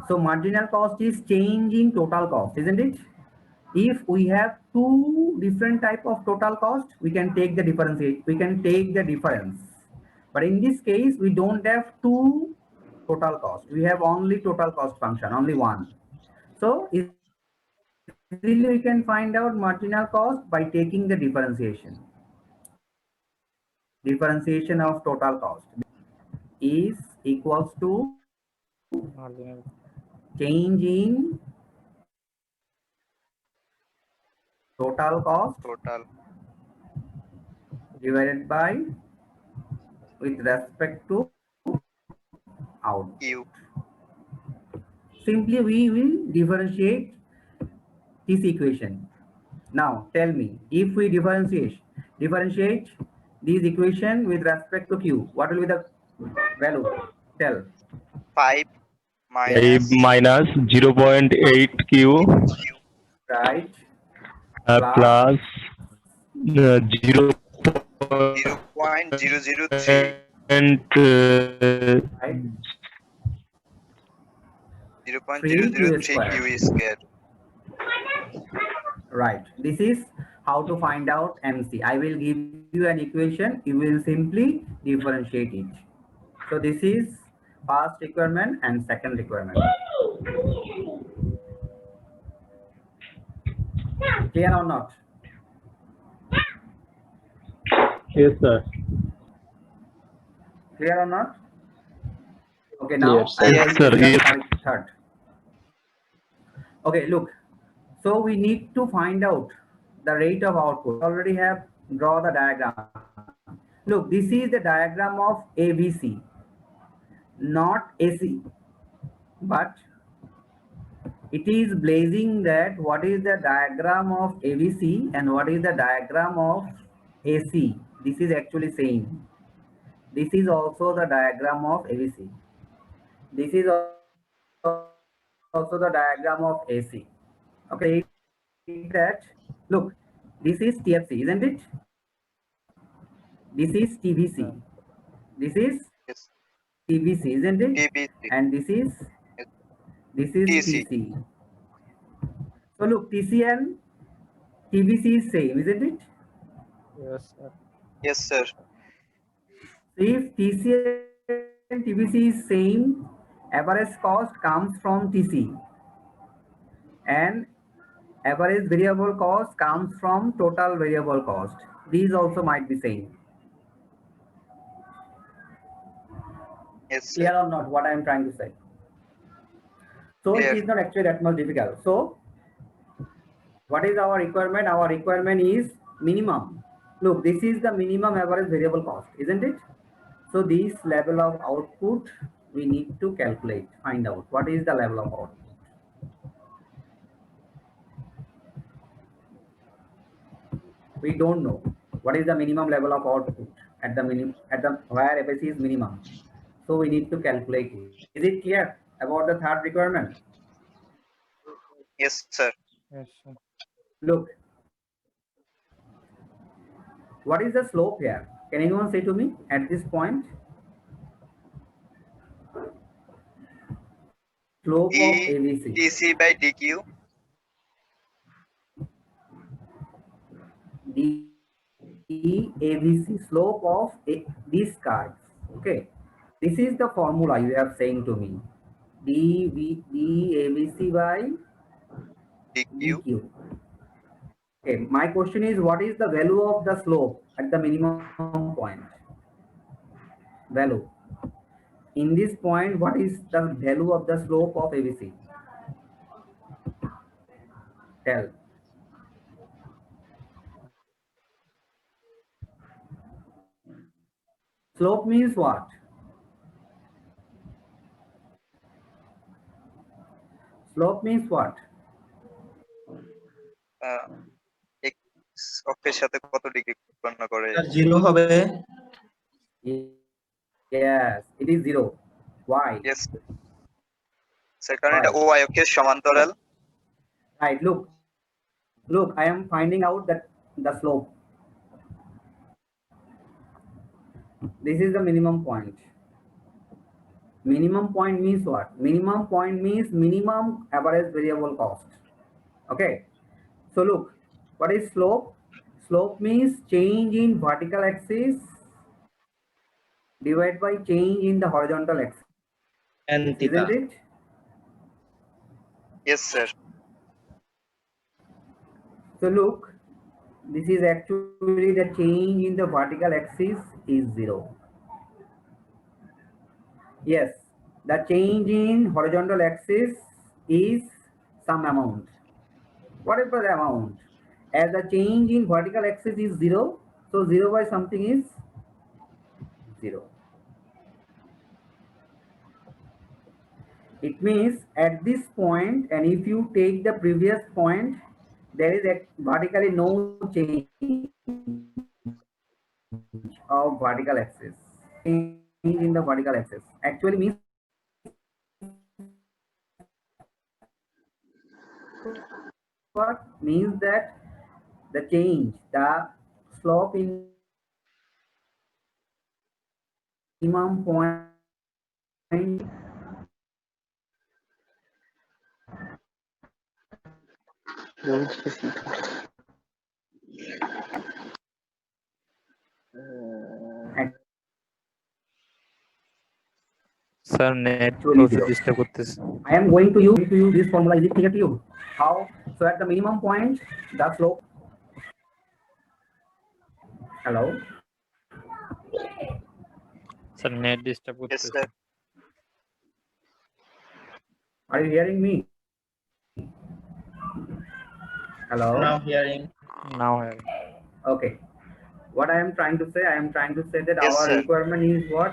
So marginal cost is change in total cost, isn't it? If we have two different type of total cost, we can take the differentiate. We can take the difference. But in this case, we don't have two total cost. We have only total cost function, only one. So easily we can find out marginal cost by taking the differentiation. Differentiation of total cost is equals to change in total cost Total divided by with respect to out. Q. Simply we will differentiate this equation. Now tell me, if we differentiate this equation with respect to Q, what will be the value? Tell. 5 5 minus minus 0.8 Q Right. plus 0.003 0.003 and Right. 0.003 Q square. Right. This is how to find out MC. I will give you an equation. You will simply differentiate it. So this is first requirement and second requirement. Clear or not? yes sir. Clear or not? Okay, now Yes, sir. I Yes, will sir, discuss yes. third. Okay, look. So we need to find out the rate of output. Already have draw the diagram. Look, this is the diagram of ABC, not AC, but it is blazing that what is the diagram of ABC and what is the diagram of AC. This is actually same. This is also the diagram of ABC. This is also the diagram of AC. Okay, that look, this is TFC, isn't it? This is TVC. This is Yes. TVC, isn't it? TBC. And this is TC. TC. So look, TC and TVC is same, isn't it? Yes, sir. So if TC and TVC is same, average cost comes from TC. and average variable cost comes from total variable cost. These also might be same. Yes, sir. Clear or not what I am trying to say? So Clear. it is not actually that much difficult. So what is our requirement? Our requirement is minimum. Look, this is the minimum average variable cost, isn't it? So this level of output we need to calculate, find out what is the level of output. We don't know what is the minimum level of output at the where FSC is minimum. So we need to calculate it. Is it clear about the third requirement? Yes, sir. Yes, sir. Look, what is the slope here? Can anyone say to me at this point? Slope of ABC. DC by DQ. ABC, slope of these curves. Okay, this is the formula you are saying to me. ABC by DQ. DQ. Okay, my question is, what is the value of the slope at the minimum point? Value. In this point, what is the value of the slope of ABC? Tell. Slope means what? Slope means what? X অক্ষের সাথে কত degree উৎপন্ন করে? Zero হবে। Yes, it is 0. Why? Yes, sir কারণ এটা OY অক্ষের সমান্তরাল। Right, look, I am finding out that the slope. This is the minimum point. Minimum point means what? Minimum point means minimum average variable cost. Okay, so look, what is slope? Slope means change in vertical axis divided by change in the horizontal axis. And theta. Isn't it? Yes, sir. So look, this is actually the change in the vertical axis is 0. Yes, the change in horizontal axis is some amount. Whatever the amount, as the change in vertical axis is 0, so 0 by something is 0. It means at this point, and if you take the previous point, there is vertically no change of vertical axis. Change in the vertical axis actually means what? Means that the change, the slope in minimum point sir net Actually প্রচুর zero. Disturb করতেছে। I am going to use this formula. Is it clear to you? How? So at the minimum point, the slope. Hello. Sir net disturb Yes, করতেছে। sir. Are you hearing me? Hello. Now hearing. নাও হ্যাঁ। Okay. What I am trying to say, that Yes, our sir. requirement is what?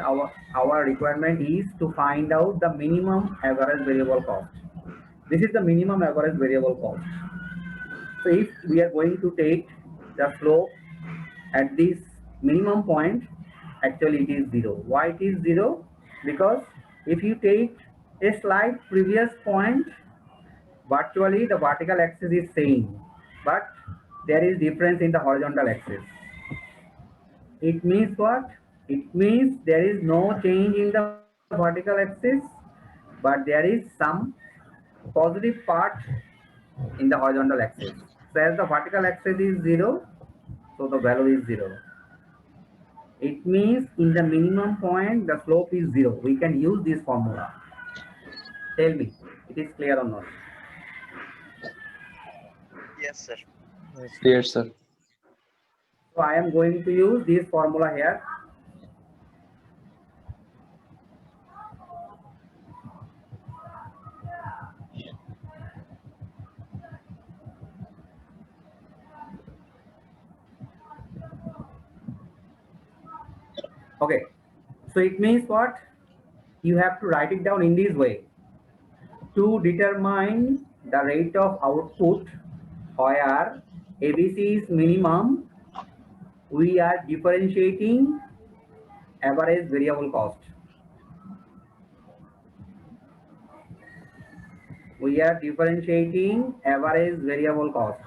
Our requirement is to find out the minimum average variable cost. This is the minimum average variable cost. So if we are going to take the slope at this minimum point, actually it is 0. Why it is 0? Because if you take a slight previous point, virtually the vertical axis is same, but there is difference in the horizontal axis. It means what? It means there is no change in the vertical axis, but there is some positive part in the horizontal axis. So as the vertical axis is 0, so the value is 0. It means in the minimum point, the slope is 0. We can use this formula. Tell me, it is clear or not? Yes, sir. Clear, sir. So I am going to use this formula here. Okay, so it means what? You have to write it down in this way. To determine the rate of output where ABC is minimum, we are differentiating average variable cost. We are differentiating average variable cost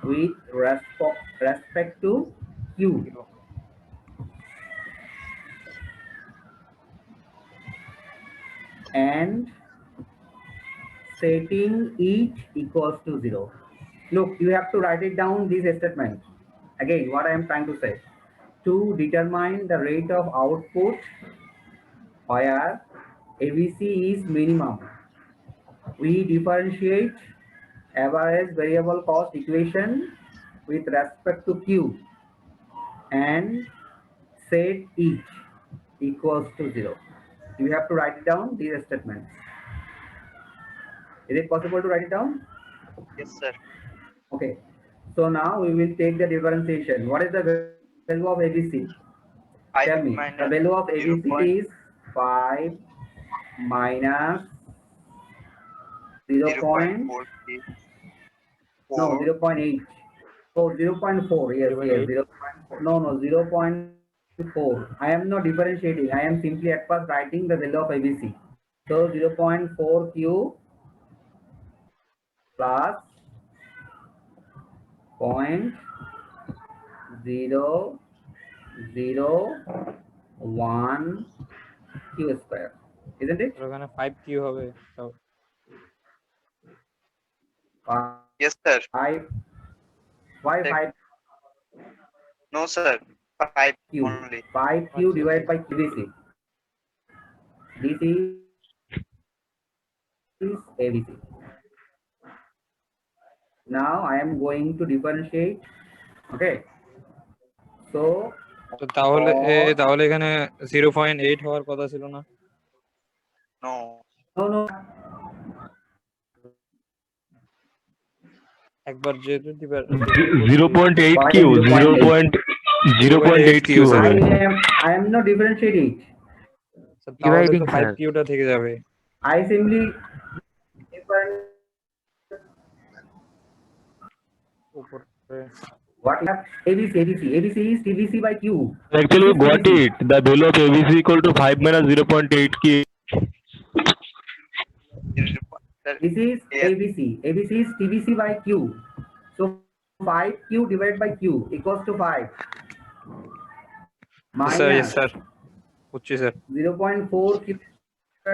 with respect to Q. And setting each equals to 0. Look, you have to write it down this statement. Again, what I am trying to say. To determine the rate of output where ABC is minimum, we differentiate average variable cost equation with respect to Q and set each equals to 0. You have to write it down these statements. Is it possible to write it down? Yes, sir. Okay. So now we will take the differentiation. What is the value of ABC? 5 Tell me. The minus value of 0. ABC is 5 minus 0. 0.4. No, 0.8. Oh, 0.4. Yes, yes. 0. No, no, 0.4. I am not differentiating. I am simply at first writing the value of ABC. So 0.4 Q plus 0.001 Q square. Isn't it? ওখানে 5 কি হবে? Yes, sir. 5. Why 5 No, sir. 5 Q? only. 5 Q divided by QBC. This is ABC. Now I am going to differentiate. Okay. So তো তাহলে for- তাহলে এখানে 0.8 হওয়ার কথা ছিল না? No. no. একবার যেহেতু 0.8 Q, 0.8 Q হবে। I am not differentiating. তাহলে তো 5 কিউটা থেকে যাবে। I simply what is ABC is TBC by Q. Actually, we got it. The value of ABC equal to 5 minus 0.8 Q. This is ABC. ABC is TBC by Q. So 5Q divided by Q equals to 5. Sir, yes, Minus sir. Uchi, sir. 0.4 Q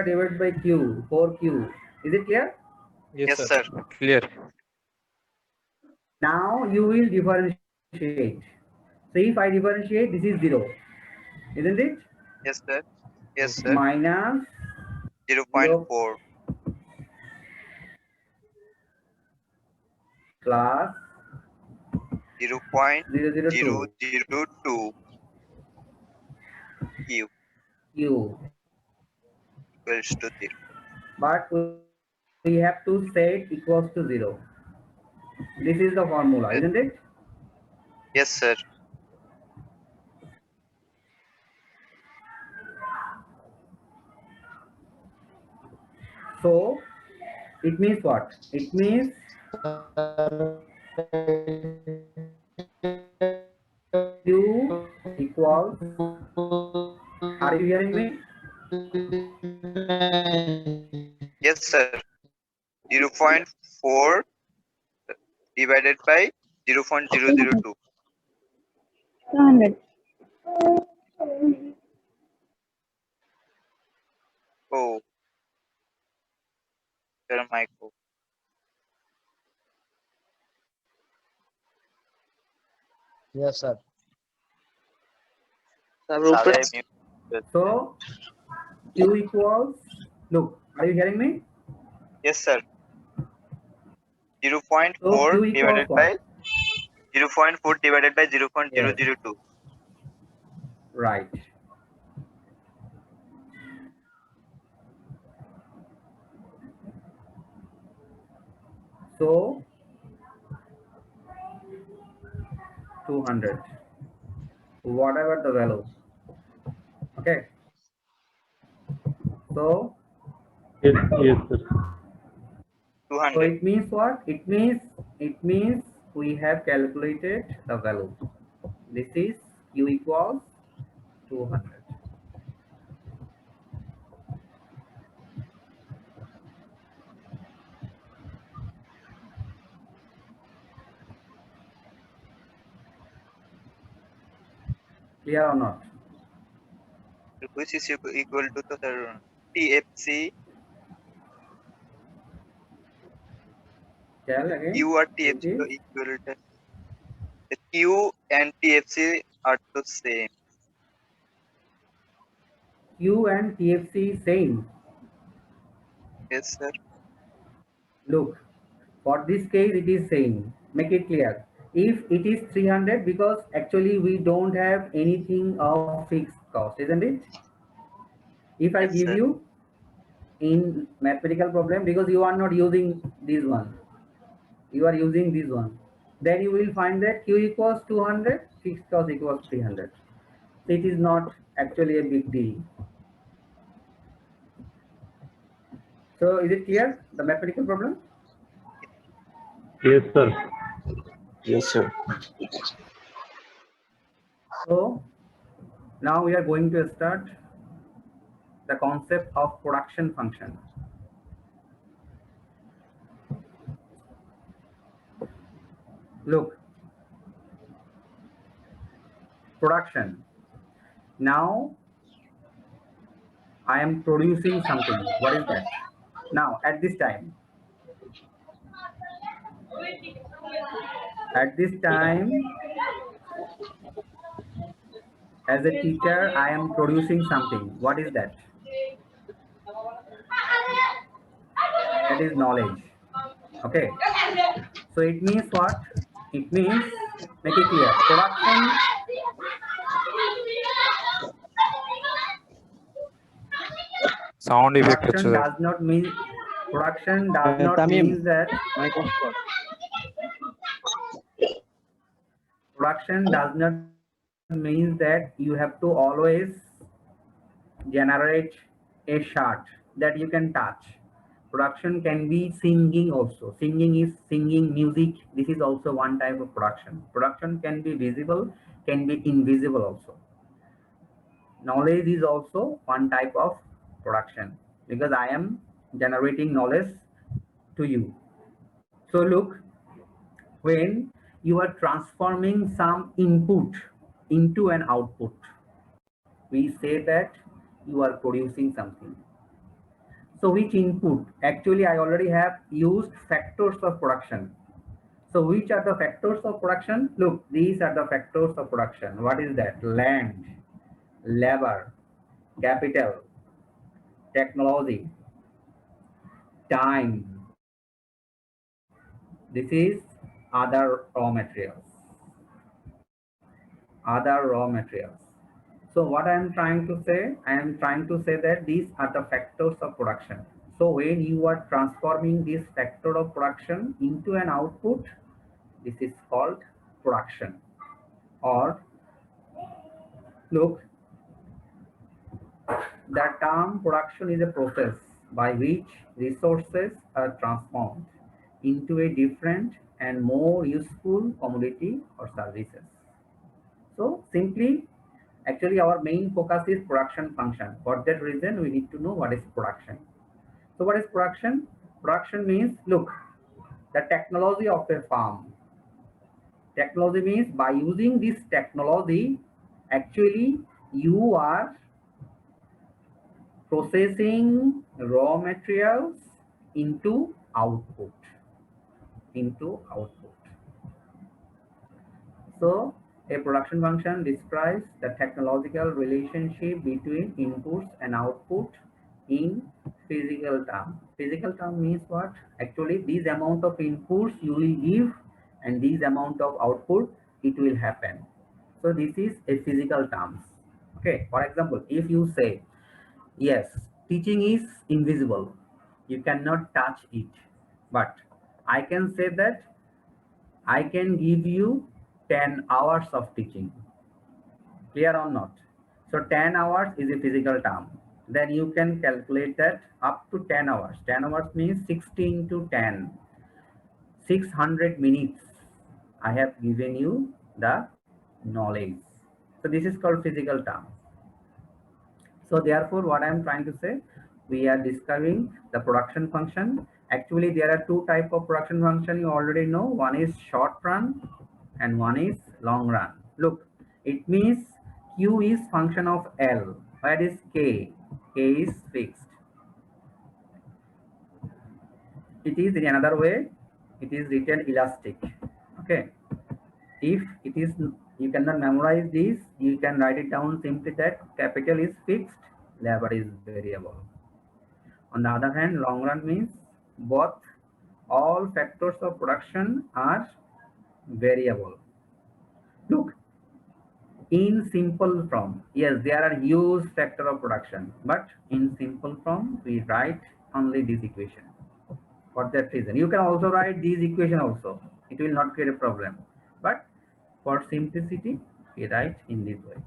divided by Q, 4Q. Is it clear? Yes, sir. Clear. Now you will differentiate. So if I differentiate, this is 0. Isn't it? Yes, sir. Yes, sir. Minus 0.4. Plus 0.002 Q equals to 0. But we have to set equals to 0. This is the formula, isn't it? Yes, sir. So it means what? It means Q equals, are you hearing me? Yes, sir. 0.4 divided by 0.002. 200. Oh. Sir, Michael. Yes, sir. So Q equals, look, are you hearing me? Yes, sir. 0.4 Q equals divided what? by 0.4 divided by 0.002. Yes. Right. So 200, whatever the value. Okay. So Yes, yes, sir. So 200. it means what? It means we have calculated the value. This is Q equals 200. Clear or not? Which is equal to the TFC. Tell again. Q or It TFC is are equal to the Q and TFC are the same. Q and TFC same. Yes, sir. Look, for this case it is same. Make it clear. If it is 300, because actually we don't have anything of fixed cost, isn't it? If I Yes, give sir. you in mathematical problem, because you are not using this one, you are using this one, then you will find that Q equals 200, fixed cost equals 300. So it is not actually a big deal. So is it clear, the mathematical problem? Yes, sir. Yes, sir. So now we are going to start the concept of production function. Look, production. Now I am producing something. What is that? Now at this time, as a teacher, I am producing something. What is that? That is knowledge. Okay. So it means what? It means, make it clear, sound effect হচ্ছে production sir does not mean Tamim, that mic off কর। production does not means that you have to always generate a shot that you can touch. Production can be singing also. Singing is singing music. This is also one type of production. Production can be visible, can be invisible also. Knowledge is also one type of production, because I am generating knowledge to you. So look, when you are transforming some input into an output, we say that you are producing something. So which input? Actually, I already have used factors of production. So which are the factors of production? Look, these are the factors of production. What is that? Land, labor, capital, technology, time. This is other raw materials. Other raw materials. So what I am trying to say, I am trying to say that these are the factors of production. So when you are transforming this factor of production into an output, this is called production. Or look, the term production is a process by which resources are transformed into a different and more useful commodity or services. So simply, actually our main focus is production function. For that reason, we need to know what is production. So what is production? Production means, look, the technology of a farm. Technology means by using this technology, actually you are processing raw materials into output. So a production function describes the technological relationship between inputs and output in physical term. Physical term means what? Actually, this amount of inputs you will give and this amount of output it will happen. So this is a physical terms. Okay. For example, if you say, yes, teaching is invisible, you cannot touch it, but I can say that I can give you 10 hours of teaching. Clear or not? So 10 hours is a physical term. Then you can calculate that up to 10 hours. 10 hours means 16 to 10. 600 minutes. I have given you the knowledge. So this is called physical term. So therefore, what I am trying to say, we are discovering the production function. Actually, there are two types of production function you already know. One is short run and one is long run. Look, it means Q is function of L. Where is K? K is fixed. It is in another way, it is written elastic. Okay. If it is, you cannot memorize this, you can write it down simply that capital is fixed, labor is variable. On the other hand, long run means both all factors of production are variable. Look, in simple form, yes, there are huge factor of production, but in simple form, we write only this equation. For that reason, you can also write this equation also. It will not create a problem. But for simplicity, we write in this way.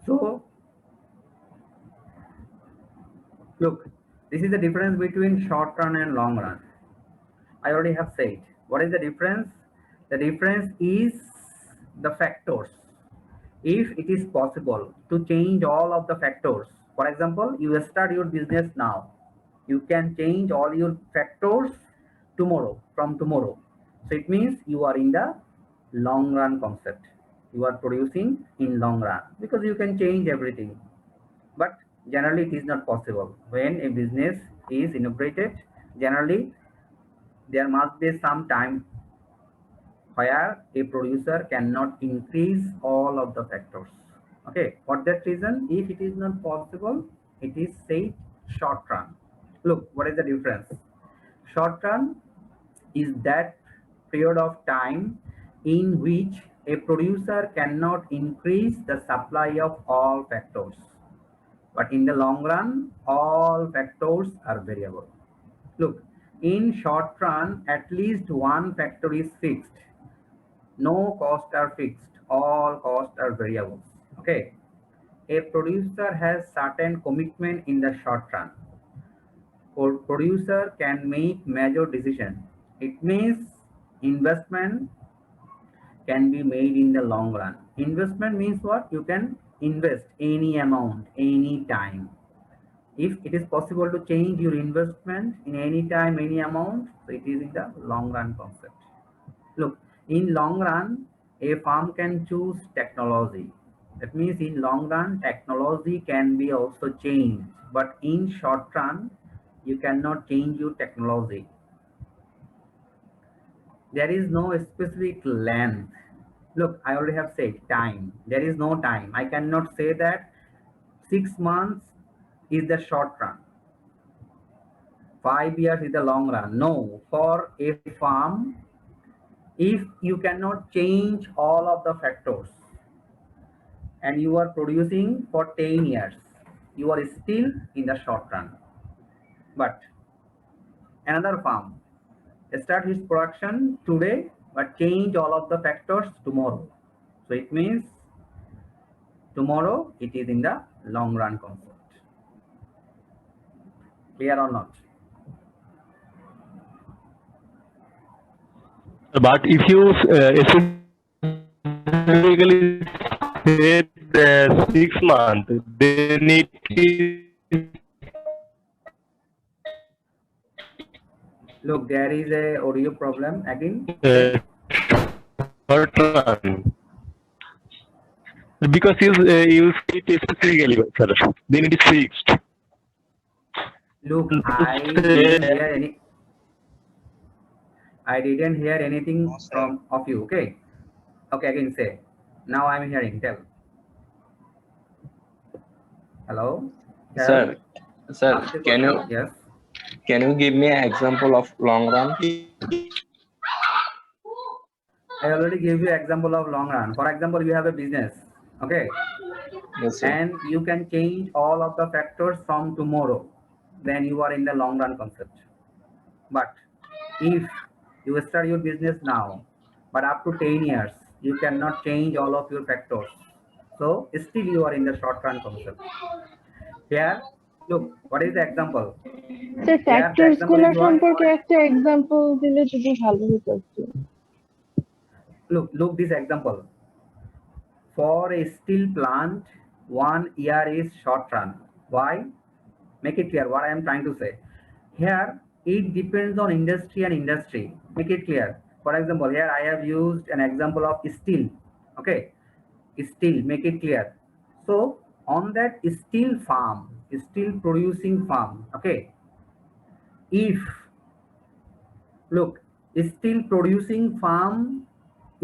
So, look, this is the difference between short run and long run. I already have said. What is the difference? The difference is the factors. If it is possible to change all of the factors, for example, you start your business now, you can change all your factors tomorrow, from tomorrow. So it means you are in the long run concept. You are producing in long run because you can change everything. But generally it is not possible. When a business is inaugurated, generally there must be some time where a producer cannot increase all of the factors. Okay, for that reason, if it is not possible, it is said short run. Look, what is the difference? Short run is that period of time in which a producer cannot increase the supply of all factors. But in the long run, all factors are variable. Look, in short run, at least one factor is fixed. No costs are fixed. All costs are variables. Okay. A producer has certain commitment in the short run. Or producer can make major decision. It means investment can be made in the long run. Investment means what? You can invest any amount, any time. If it is possible to change your investment in any time, any amount, so it is in the long run concept. Look, in long run, a firm can choose technology. That means in long run, technology can be also changed. But in short run, you cannot change your technology. There is no specific length. Look, I already have said time. There is no time. I cannot say that 6 months is the short run. 5 years is the long run. No, for a firm, if you cannot change all of the factors and you are producing for 10 years, you are still in the short run. But another firm start his production today but change all of the factors tomorrow. So it means tomorrow it is in the long run concept. Clear or not? But if you specifically say 6 months, then it is Look, there is a audio problem again. short run. Because you say it specifically, sir. Then it is fixed. Look, I didn't hear anything No, sir. from of you. Okay. Okay, again say. Now I'm hearing. Tell. Hello? Sir, sir, Ask the question. Yes. can you give me an example of long run? I already gave you example of long run. For example, you have a business, okay, Yes, sir. and you can change all of the factors from tomorrow. Then you are in the long run concept. But if you start your business now, but up to 10 years, you cannot change all of your factors. So still you are in the short run concept. Here, look, what is the example? Sir Here the factors example গুলো is what? সম্পর্কে একটা example দিলে যদি ভালো হতো একটু। Look this example. For a steel plant, 1 year is short run. Why? Make it clear what I am trying to say. Here, it depends on industry and industry. Make it clear. For example, here I have used an example of steel. Okay, steel. Make it clear. So on that steel farm, steel producing farm. Okay, if look, steel producing farm,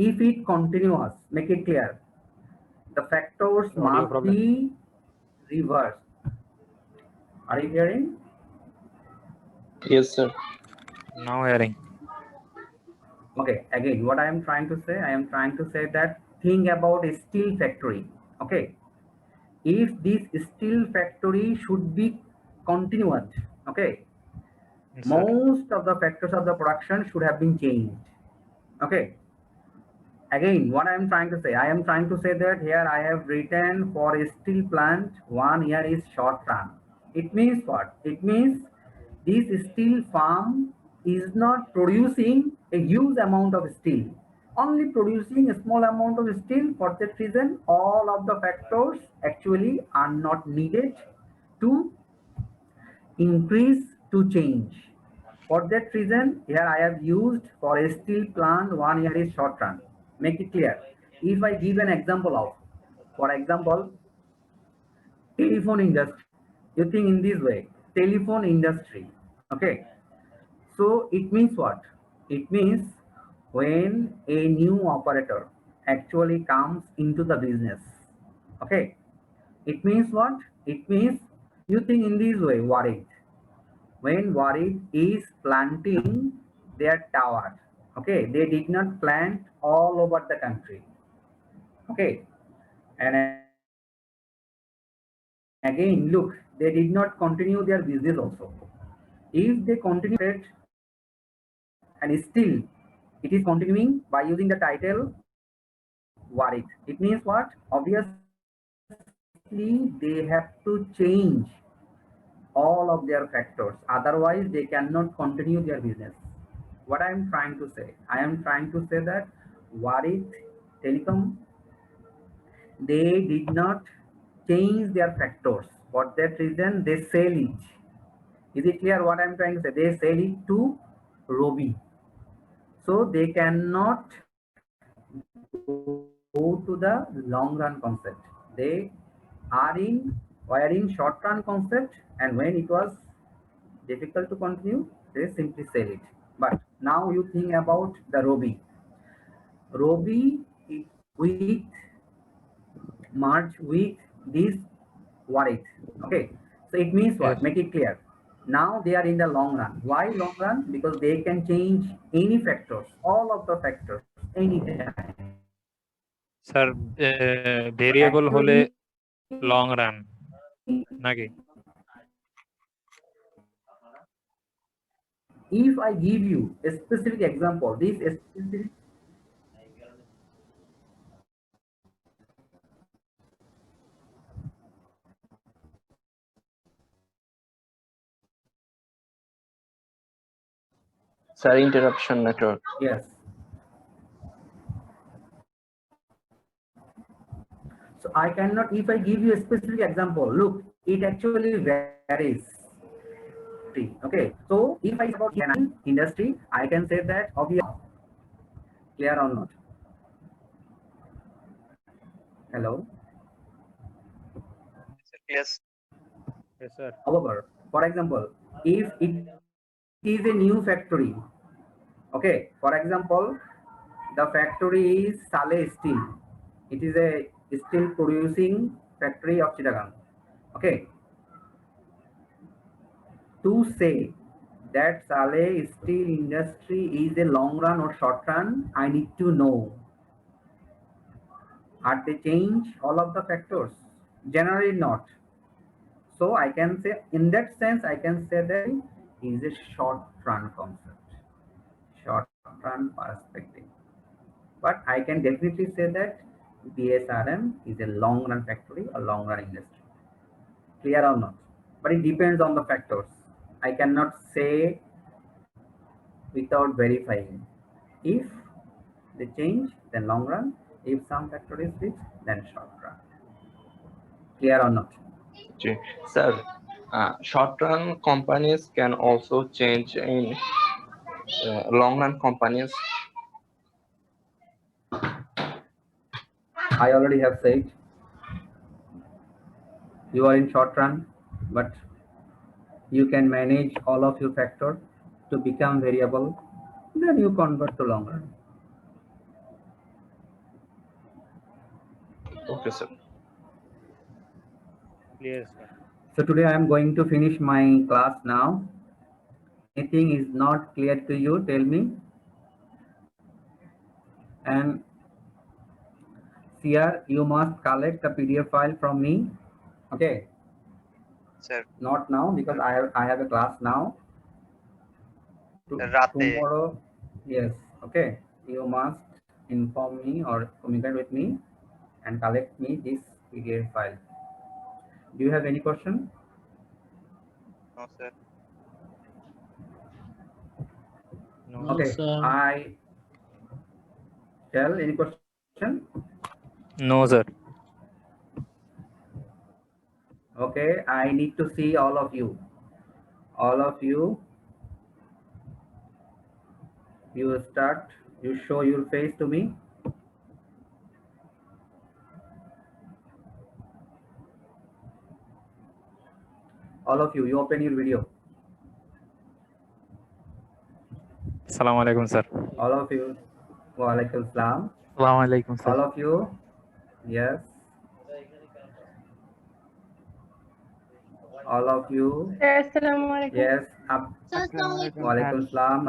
if it continuous, make it clear. The factors Audio must problem. be reversed. Are you hearing? Yes, sir. Now hearing. Okay, again, what I am trying to say, I am trying to say that think about a steel factory. Okay, if this steel factory should be continuous, okay, Yes, sir. most of the factors of the production should have been changed. Okay, again, what I am trying to say, I am trying to say that here I have written for a steel plant 1 year is short run. It means what? It means this steel farm is not producing a huge amount of steel, only producing a small amount of steel. For that reason, all of the factors actually are not needed to increase to change. For that reason, here I have used for a steel plant 1 year is short run. Make it clear. If I give an example of, for example, telephone industry, you think in this way, telephone industry. Okay, so it means what? It means when a new operator actually comes into the business. Okay, it means what? It means you think in this way, Warid. When Warid is planting their tower, okay, they did not plant all over the country. Okay, and again, look, they did not continue their business also. If they continue it, and still it is continuing by using the title Warid, it means what? Obviously, they have to change all of their factors. Otherwise, they cannot continue their business. What I am trying to say? I am trying to say that Warid Telecom, they did not change their factors. For that reason, they sell it. Is it clear what I am trying to say? They sell it to Robi. So they cannot go to the long run concept. They were in short run concept, and when it was difficult to continue, they simply sell it. But now you think about the Robi. Robi with merge with this Warid. Okay, so it means what? Yes. Make it clear. Now they are in the long run. Why long run? Because they can change any factors, all of the factors, anytime. Sir variable হলে Actually, long run নাকি? if I give you a specific example, this specific Sir, interruption network. yes. So I cannot, if I give you a specific example, look, it actually varies. Okay, so if I talk about industry, I can say that obviously, clear or not? Hello. Yes. Yes, sir. However, for example, if it is a new factory, okay, for example, the factory is Saleh Steel. It is a steel producing factory of Chittagong. Okay. To say that Saleh steel industry is a long run or short run, I need to know. Are they change all of the factors? Generally not. So I can say, in that sense, I can say that is a short run concept, short run perspective. But I can definitely say that BSRM is a long run factory, a long run industry. Clear or not? But it depends on the factors. I cannot say without verifying. If they change, then long run. If some factor is fixed, then short run. Clear or not? Sir, short-run companies can also change in long-run companies. I already have said you are in short run, but you can manage all of your factors to become variable, then you convert to long run. Okay, sir. Clear, sir. So today I am going to finish my class now. Anything is not clear to you, tell me. And here you must collect the PDF file from me. Okay. Sir, Not now because I have a class now. Rate. Tomorrow, yes. Okay. You must inform me or communicate with me and collect me this PDF file. Do you have any question? No, sir. No, Okay. I tell any question? no, sir. Okay. I need to see all of you. All of you. You start. You show your face to me. All of you. You open your video. Assalamu alaikum, sir. All of you. Wa alaikum salam. Assalamu alaikum, sir. All of you. Yes. All of you. Yes. Walaikum salam.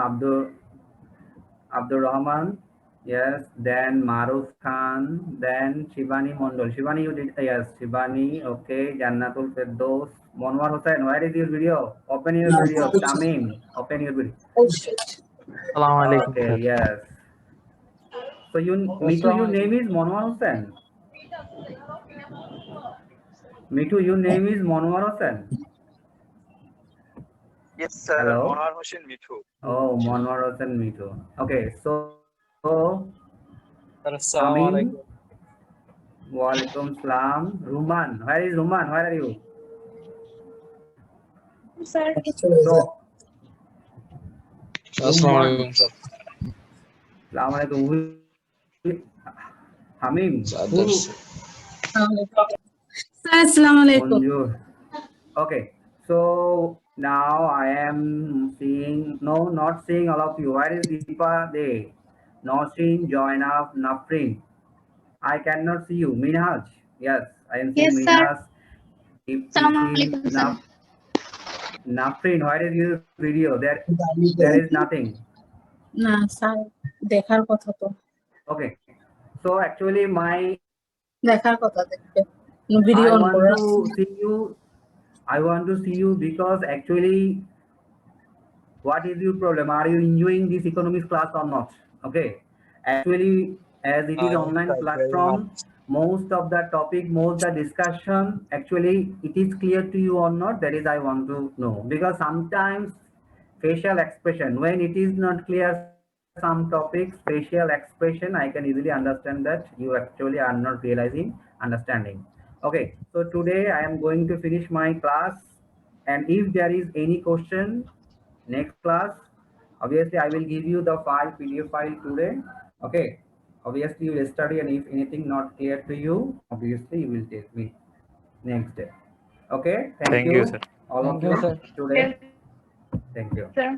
Abdul Rahman. Yes. Then Maruf Khan. Then Shivani Mondol. Shivani, you did. Yes. Shivani. Okay. Jannatul Firdaus. Monwar Hussain. Where is your video? Open your video. Tamim. Open your video. Assalamu alaikum, Okay. sir. Yes. So Mitu, your name is Monwar Hussain. Mitu, your name is Monwar Hussain. Yes, sir. Hello? Monwar Hossain Mithu. Oh, Monwar Hussain Mitu. Okay, so Sir, assalamu Amin. alaikum. Walaikum salam. Ruman. Where is Ruman? Where are you? Sir. So, Assalamu alaikum, sir. Assalamu alaikum. Hamim. Sir, assalamu alaikum. Bonjour. Okay, so now I am seeing, no, not seeing all of you. Where is Deepa? They. Nosrin, Joinab, Nafrin. I cannot see you. Minhaj. Yes, I am seeing Yes, sir. Minhaj. Assalamu alaikum, sir. Nafrin, where is your video? There is nothing. না sir দেখার কথা তো Okay, so actually দেখার কথা দেখতে video I on want করে to see you. I want to see you because actually, what is your problem? Are you enjoying this economics class or not? Okay, actually, as it is online Very platform, much. most of the topic, most the discussion, actually, it is clear to you or not? That is, I want to know because sometimes facial expression, when it is not clear, some topics, facial expression, I can easily understand that you actually are not realizing, understanding. Okay, so today I am going to finish my class, and if there is any question, next class, obviously I will give you the file, PDF file today. Okay, obviously you will study, and if anything not clear to you, obviously you will take me next day. Okay, thank Thank you, sir. all of you today. Thank you. Sir.